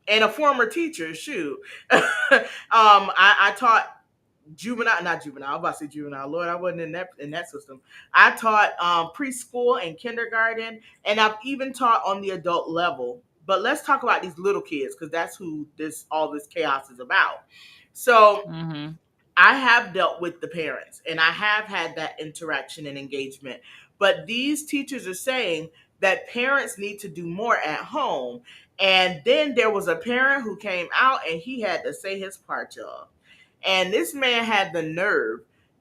and a former teacher, shoot. I taught juvenile, not juvenile. I'm about to say juvenile. Lord, I wasn't in that system. I taught preschool and kindergarten, and I've even taught on the adult level. But let's talk about these little kids because that's who all this chaos is about. So Mhm. I have dealt with the parents and I have had that interaction and engagement. But these teachers are saying that parents need to do more at home. And then there was a parent who came out and he had to say his part, y'all. And this man had the nerve,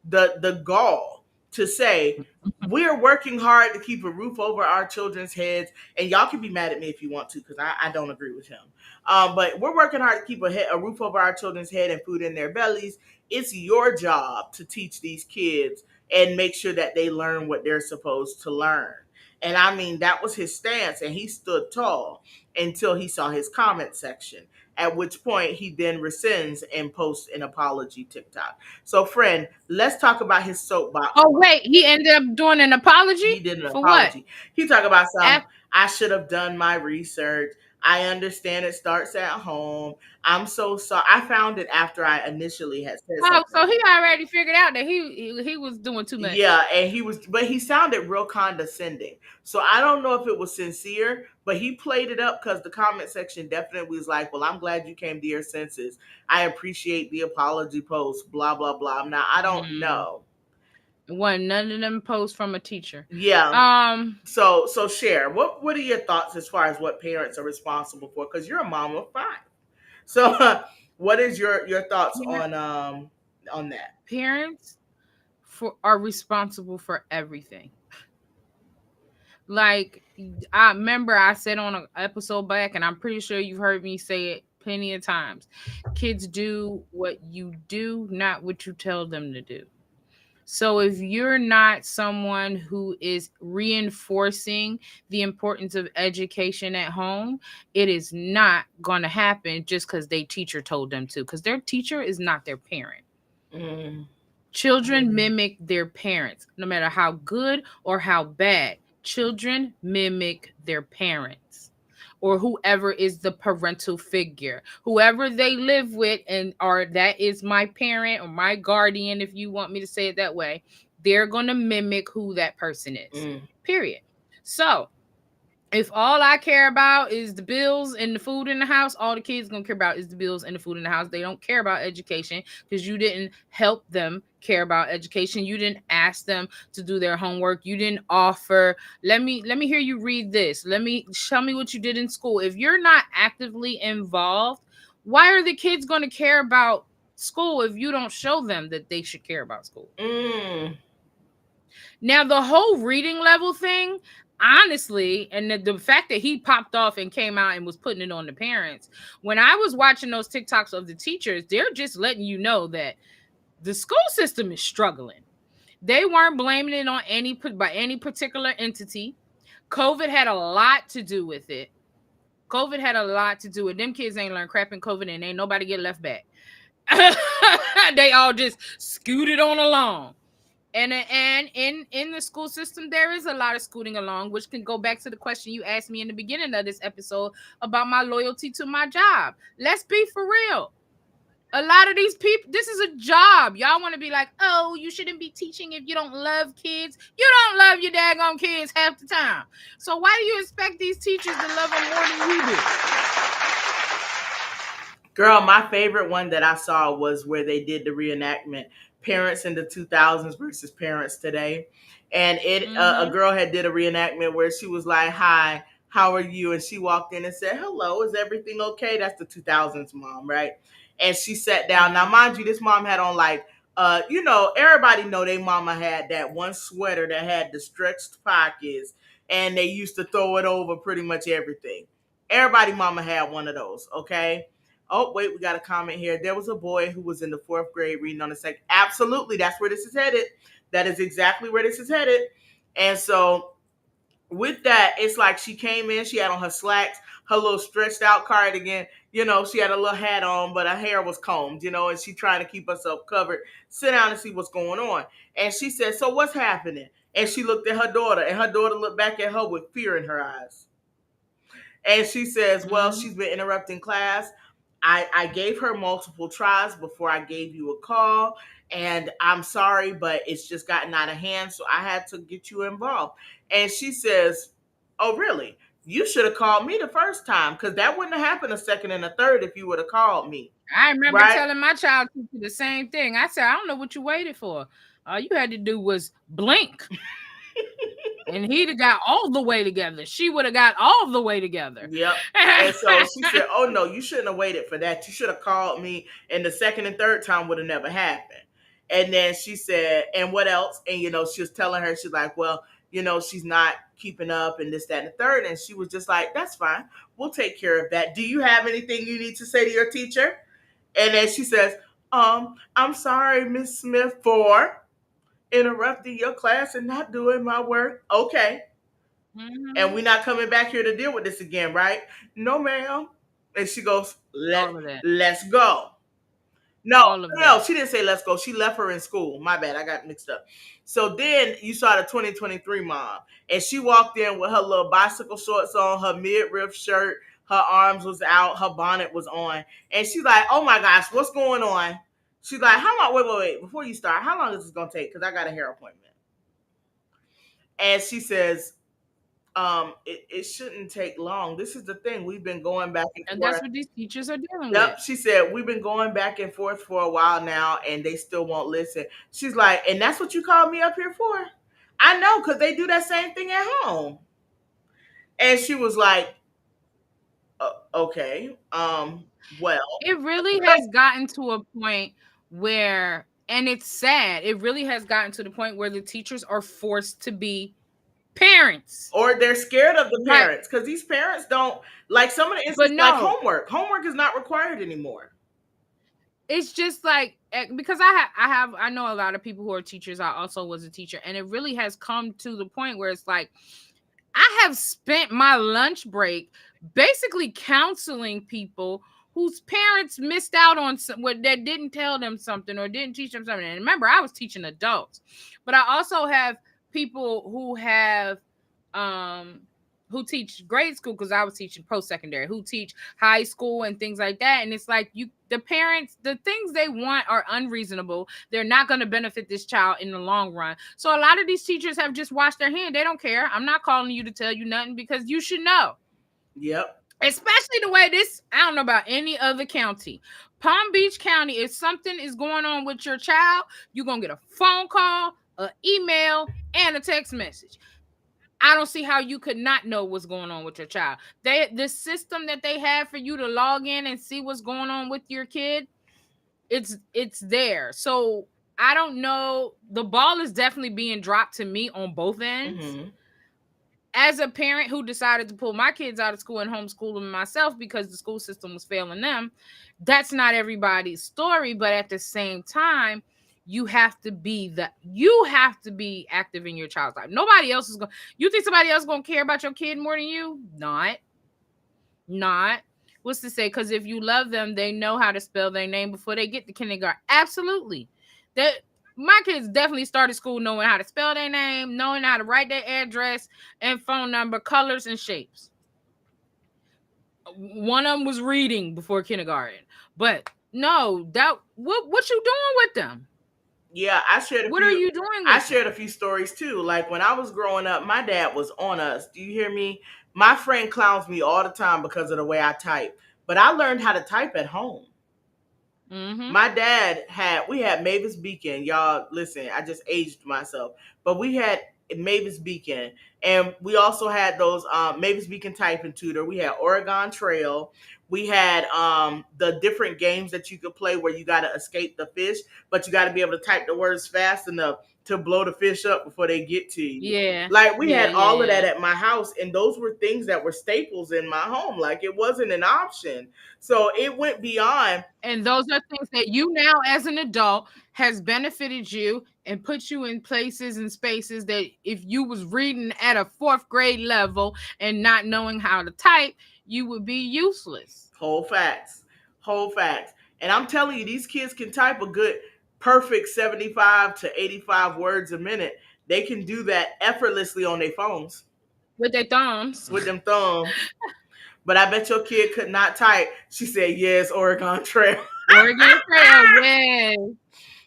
the gall to say, we're working hard to keep a roof over our children's heads. And y'all can be mad at me if you want to, because I don't agree with him. But we're working hard to keep a roof over our children's head and food in their bellies. It's your job to teach these kids and make sure that they learn what they're supposed to learn. And I mean, that was his stance, and he stood tall until he saw his comment section. At which point he then rescinds and posts an apology TikTok. So, friend, let's talk about his soapbox. Oh wait, he ended up doing an apology He did an for what? apology. He talked about Af- I should have done my research. I understand it starts at home. I'm so sorry. I found it after I initially had said oh, something. so he already figured out that he was doing too much. Yeah, and but he sounded real condescending. So I don't know if it was sincere, but he played it up because the comment section definitely was like, "Well, I'm glad you came to your senses. I appreciate the apology post." Blah blah blah. Now I don't Mm. know. It wasn't none of them posts from a teacher. Yeah. Um, So share what are your thoughts as far as what parents are responsible for? Because you're a mom of five. So what is your thoughts par- on that? parents are responsible for everything. Like, I remember I said on an episode back, and I'm pretty sure you've heard me say it plenty of times. Kids do what you do, not what you tell them to do. So if you're not someone who is reinforcing the importance of education at home, it is not going to happen just because their teacher told them to, because their teacher is not their parent. Mm, Children mm, mimic their parents, no matter how good or how bad. Children mimic their parents or whoever is the parental figure, whoever they live with, and or that is my parent or my guardian, if you want me to say it that way. They're going to mimic who that person is. mm, Period. So if all I care about is the bills and the food in the house, all the kids gonna care about is the bills and the food in the house. They don't care about education because you didn't help them care about education. You didn't ask them to do their homework. You didn't offer, let me hear you read this. Let me show me what you did in school. If you're not actively involved, why are the kids gonna care about school if you don't show them that they should care about school? mm, Now, the whole reading level thing, honestly, and the fact that he popped off and came out and was putting it on the parents, when I was watching those TikToks of the teachers, they're just letting you know that the school system is struggling. They weren't blaming it on any particular entity. COVID had a lot to do with it. COVID had a lot to do with them kids ain't learn crap in COVID and ain't nobody get left back. They all just scooted on along. And in the school system, there is a lot of scooting along, which can go back to the question you asked me in the beginning of this episode about my loyalty to my job. Let's be for real. A lot of these people, this is a job. Y'all want to be like, oh, you shouldn't be teaching if you don't love kids. You don't love your daggone kids half the time. So why do you expect these teachers to love them more than you do? Girl, my favorite one that I saw was where they did the reenactment, parents in the 2000s versus parents today. And a Mm-hmm. girl had did a reenactment where she was like, "Hi, how are you?" And she walked in and said, "Hello, is everything okay?" That's the 2000s mom, right? And she sat down. Now, Mm-hmm. mind you, this mom had on like everybody know they mama had that one sweater that had the stretched pockets, and they used to throw it over pretty much everything. Everybody mama had one of those, okay? Oh, wait, we got a comment here. There was a boy who was in the fourth grade reading on the second. Absolutely, that's where this is headed. That is exactly where this is headed. And so, with that, it's like she came in, she had on her slacks, her little stretched out cardigan. She had a little hat on, but her hair was combed, and she trying to keep herself covered. Sit down and see what's going on. And she said, "So, what's happening?" And she looked at her daughter, and her daughter looked back at her with fear in her eyes. And she says, "Well, Mm-hmm. she's been interrupting class. I gave her multiple tries before I gave you a call. And I'm sorry, but it's just gotten out of hand. So I had to get you involved." And she says, "Oh, really? You should have called me the first time, because that wouldn't have happened a second and a third if you would have called me." I remember Right? telling my child teacher the same thing. I said, I don't know what you waited for. All you had to do was blink. And he'd have got all the way together. She would have got all the way together. Yep. And so she said, "Oh, no, you shouldn't have waited for that. You should have called me, and the second and third time would have never happened." And then she said, "And what else?" And, she was telling her, she's like, "Well, she's not keeping up and this, that, and the third." And she was just like, "That's fine. We'll take care of that. Do you have anything you need to say to your teacher?" And then she says, "I'm sorry, Miss Smith, for interrupting your class and not doing my work." "Okay. And Mhm. we're not coming back here to deal with this again, right?" "No, ma'am." And she goes, All of that. let's go." No, All of no, that. she didn't say let's go. She left her in school. My bad, I got mixed up. So then you saw the 2023 mom, and she walked in with her little bicycle shorts on, her midriff shirt, her arms was out, her bonnet was on, and she's like, "Oh my gosh, what's going on?" She's like, "How long? Wait, before you start, how long is this gonna take? Because I got a hair appointment." And she says, it shouldn't take long. This is the thing. We've been going back and And forth. that's what these teachers are dealing with. Yep. She said, "We've been going back and forth for a while now, and they still won't listen." She's like, "And that's what you called me up here for?" "I know, because they do that same thing at home." And she was like, "Okay. Well." It really has gotten to a point where, and it's sad, it really has gotten to the point where the teachers are forced to be parents. Or they're scared of the Right. parents, because these parents don't like some of the But instances, like no, homework. Homework is not required anymore. it's just like because I know a lot of people who are teachers. I also was a teacher, and it really has come to the point where it's like I have spent my lunch break basically counseling people whose parents missed out on what that didn't tell them something or didn't teach them something. And remember, I was teaching adults, but I also have people um who teach grade school because I was teaching post-secondary, who teach high school and things like that. And it's like the parents, the things they want are unreasonable. They're not going to benefit this child in the long run. So a lot of these teachers have just washed their hand. They don't care. I'm not calling you to tell you nothing because you should know. Yep. Especially the way this, I don't know about any other county. Palm Beach County, if something is going on with your child, you're going to get a phone call, an email, and a text message. I don't see how you could not know what's going on with your child. The system that they have for you to log in and see what's going on with your kid, it's there. So I don't know. The ball is definitely being dropped to me on both ends. Mm-hmm. As a parent who decided to pull my kids out of school and homeschool them myself because the school system was failing them, that's not everybody's story. But at the same time, you have to be active in your child's life. Nobody else is going. You think somebody else is going to care about your kid more than you? Not. What's to say? Because if you love them, they know how to spell their name before they get to kindergarten. Absolutely. That my kids definitely started school knowing how to spell their name, knowing how to write their address and phone number, colors and shapes. One of them was reading before kindergarten. But no, that what you doing with them? Yeah, What are you doing I with shared a them? few stories too. Like when I was growing up, my dad was on us. Do you hear me? My friend clowns me all the time because of the way I type. But I learned how to type at home. Mm-hmm. My dad had we had Mavis Beacon. Y'all listen, I just aged myself. But we had Mavis Beacon, and we also had those Mavis Beacon typing tutor. We had Oregon Trail. We had the different games that you could play where you got to escape the fish, but you got to be able to type the words fast enough to blow the fish up before they get to you. Yeah. Like we Yeah, had yeah, all of that yeah. at my house, and those were things that were staples in my home. Like it wasn't an option. So it went beyond. And those are things that you now as an adult has benefited you and put you in places and spaces that if you was reading at a fourth grade level and not knowing how to type, you would be useless. Whole facts. Whole facts. And I'm telling you, these kids can type a good, perfect 75 to 85 words a minute. They can do that effortlessly on their phones With their thumbs. with them thumbs. But I bet your kid could not type. She said, yes, Oregon Trail. Oregon Trail, yes.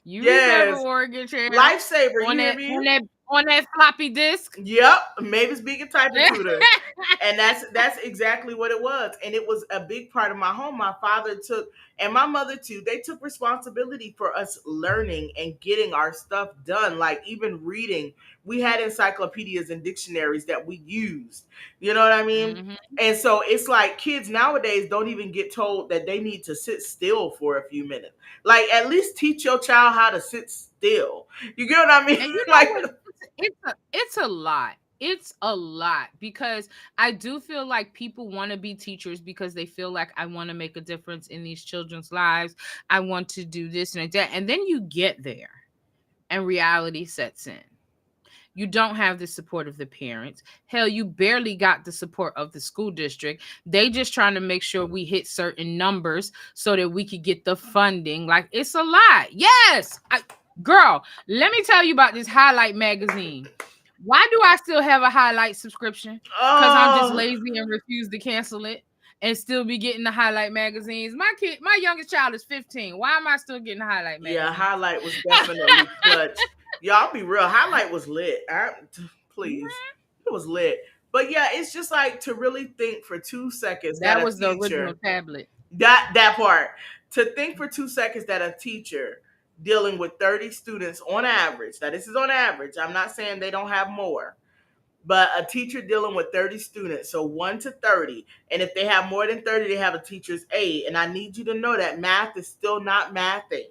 You remember Yes. Oregon Trail Lifesaver, you on hear that me? on that on that floppy disk? Yep, Mavis Beacon typing tutor. And that's exactly what it was. And it was a big part of my home. My father took, and my mother too, they took responsibility for us learning and getting our stuff done. Like even reading, we had encyclopedias and dictionaries that we used. You know what I mean? Hmm. And so it's like kids nowadays don't even get told that they need to sit still for a few minutes. Like at least teach your child how to sit still. You get what I mean? And you know Like what? It's a lot. It's a lot because I do feel like people want to be teachers because they feel like I want to make a difference in these children's lives. I want to do this and that. And then you get there and reality sets in. You don't have the support of the parents. Hell, you barely got the support of the school district. They just trying to make sure we hit certain numbers so that we could get the funding. Like it's a lot. Yes. Girl, let me tell you about this highlight magazine. Why do I still have a highlight subscription? Because I'm just oh lazy and refuse to cancel it and still be getting the highlight magazines. My youngest child is 15. Why am I still getting the highlight yeah, magazines? highlight was definitely clutch. Y'all be real. Highlight was lit. Please, it was lit. But yeah, it's just like to really think for 2 seconds that That a was the original teacher tablet. that part to think for 2 seconds that a teacher dealing with 30 students on average. Now this is on average. I'm not saying they don't have more, but a teacher dealing with 30 students, so 1 to 30. And if they have more than 30, they have a teacher's aide. And I need you to know that math is still not mathing.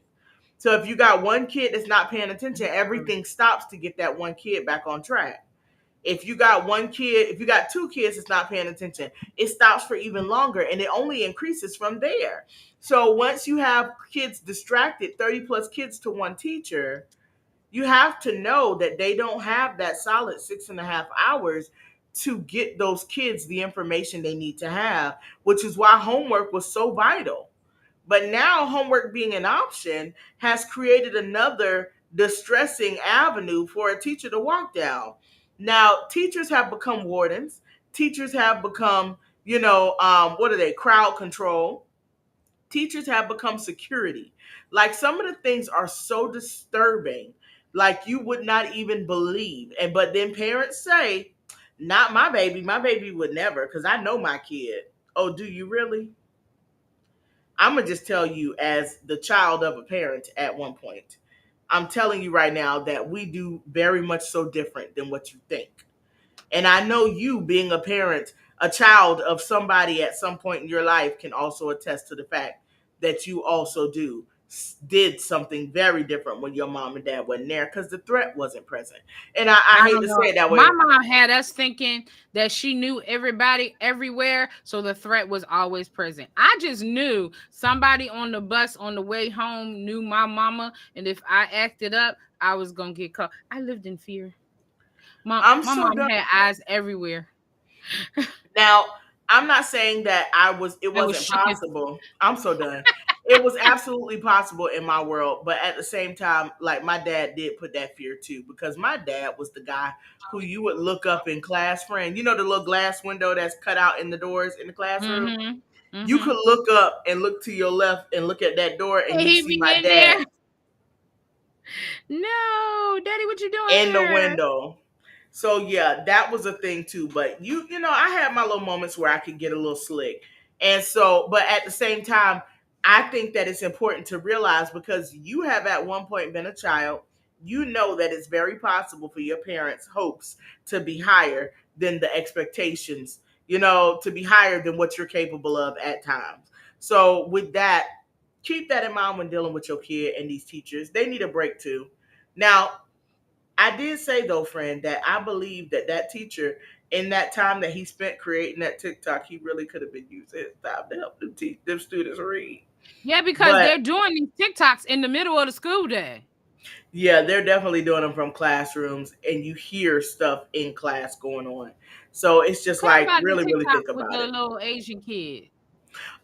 So if you got one kid that's not paying attention, everything stops to get that one kid back on track. If you got one kid, if you got two kids that's not paying attention, it stops for even longer and it only increases from there. So once you have kids distracted, 30 plus kids to one teacher, you have to know that they don't have that solid 6.5 hours to get those kids the information they need to have, which is why homework was so vital. But now, homework being an option has created another distressing avenue for a teacher to walk down. Now, teachers have become wardens, teachers have become, what are they, crowd control. Teachers have become security. Like some of the things are so disturbing, like you would not even believe. And but then parents say, not my baby would never, because I know my kid. Oh, do you really? I'm gonna just tell you, as the child of a parent at one point, I'm telling you right now that we do very much so different than what you think. And I know you, being a parent, a child of somebody at some point in your life, can also attest to the fact that you also did something very different when your mom and dad wasn't there because the threat wasn't present. And I I hate don't to know. say it that My way. mom had us thinking that she knew everybody everywhere, so the threat was always present. I just knew somebody on the bus on the way home knew my mama, and if I acted up, I was gonna get caught. I lived in fear. I'm My so mom done. had eyes everywhere. Now, I'm not saying that it I was wasn't shook. possible. I'm so done. it was absolutely possible in my world, but at the same time, like my dad did put that fear too, because my dad was the guy who you would look up in class, friend. You know the little glass window that's cut out in the doors in the classroom. Mm-hmm. You Mm-hmm. could look up and look to your left and look at that door, and you'd He see be my in dad there. No, Daddy, what you doing in the here? window. So yeah, that was a thing too. But I had my little moments where I could get a little slick. And so, but at the same time, I think that it's important to realize, because you have at one point been a child, you know that it's very possible for your parents' hopes to be higher than the expectations, to be higher than what you're capable of at times. So with that, keep that in mind when dealing with your kid and these teachers. They need a break too. Now, I did say though, friend, that I believe that that teacher, in that time that he spent creating that TikTok, he really could have been using his time to help them teach them students read. Yeah, because But they're doing these TikToks in the middle of the school day. yeah, they're definitely doing them from classrooms, and you hear stuff in class going on. So it's just What like about the really, really TikTok think with about the it. little Asian kid?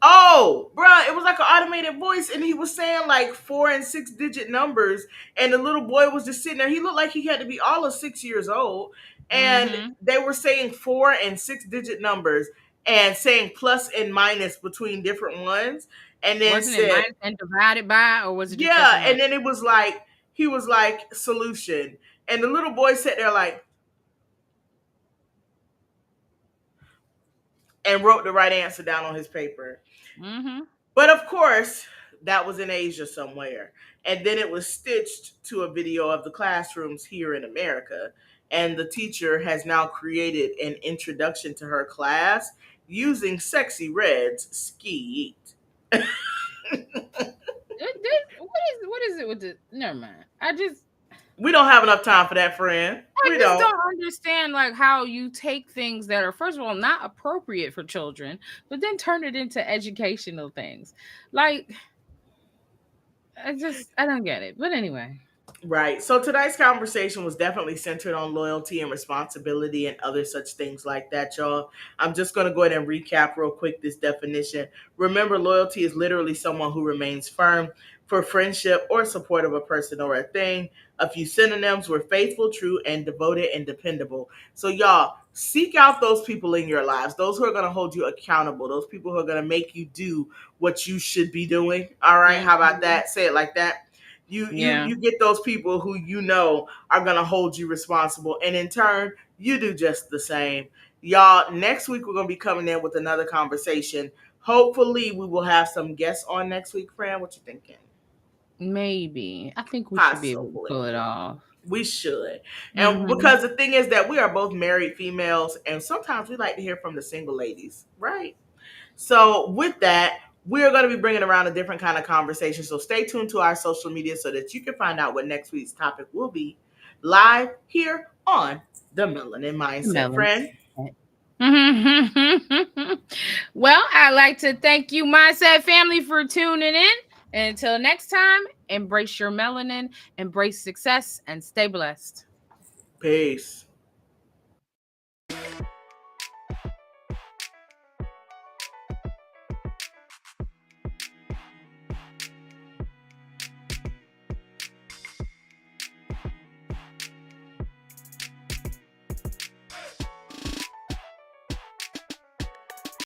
Oh, bruh, it was like an automated voice, and he was saying like 4 and 6 digit numbers, and the little boy was just sitting there. He looked like he had to be all of 6 years old, and Mm-hmm. they were saying 4 and 6 digit numbers and saying plus and minus between different ones, and then Wasn't it said, minus and divided by, or was it just plus yeah, and and minus? then it was like he was like solution, and the little boy sat there like and wrote the right answer down on his paper. Mm-hmm. But of course, that was in Asia somewhere. And then it was stitched to a video of the classrooms here in America. And the teacher has now created an introduction to her class using Sexy Red's Skeet. What is it with the? Never mind. We don't have enough time for that, friend. I We just don't. don't understand like how you take things that are first of all not appropriate for children, but then turn it into educational things. Like I don't get it. But anyway. Right. So tonight's conversation was definitely centered on loyalty and responsibility and other such things like that, y'all. I'm just going to go ahead and recap real quick this definition. Remember, loyalty is literally someone who remains firm for friendship or support of a person or a thing. A few synonyms were faithful, true, and devoted and dependable. So, y'all, seek out those people in your lives, those who are going to hold you accountable, those people who are going to make you do what you should be doing. All right. How about Mhm. that? Say it like that. You Yeah. you get those people who are gonna hold you responsible, and in turn, you do just the same. Y'all, next week we're gonna be coming in with another conversation. Hopefully, we will have some guests on next week. Fran, what you thinking? Maybe. I think we should be able to pull it Possibly. off. We should. And Mhm. because the thing is that we are both married females, and sometimes we like to hear from the single ladies, right? So, with that, we're going to be bringing around a different kind of conversation. So, stay tuned to our social media so that you can find out what next week's topic will be live here on the Melanin Mindset. Melon. Friend, Well, I'd like to thank you, Mindset family, for tuning in. And until next time, embrace your melanin, embrace success, and stay blessed. peace.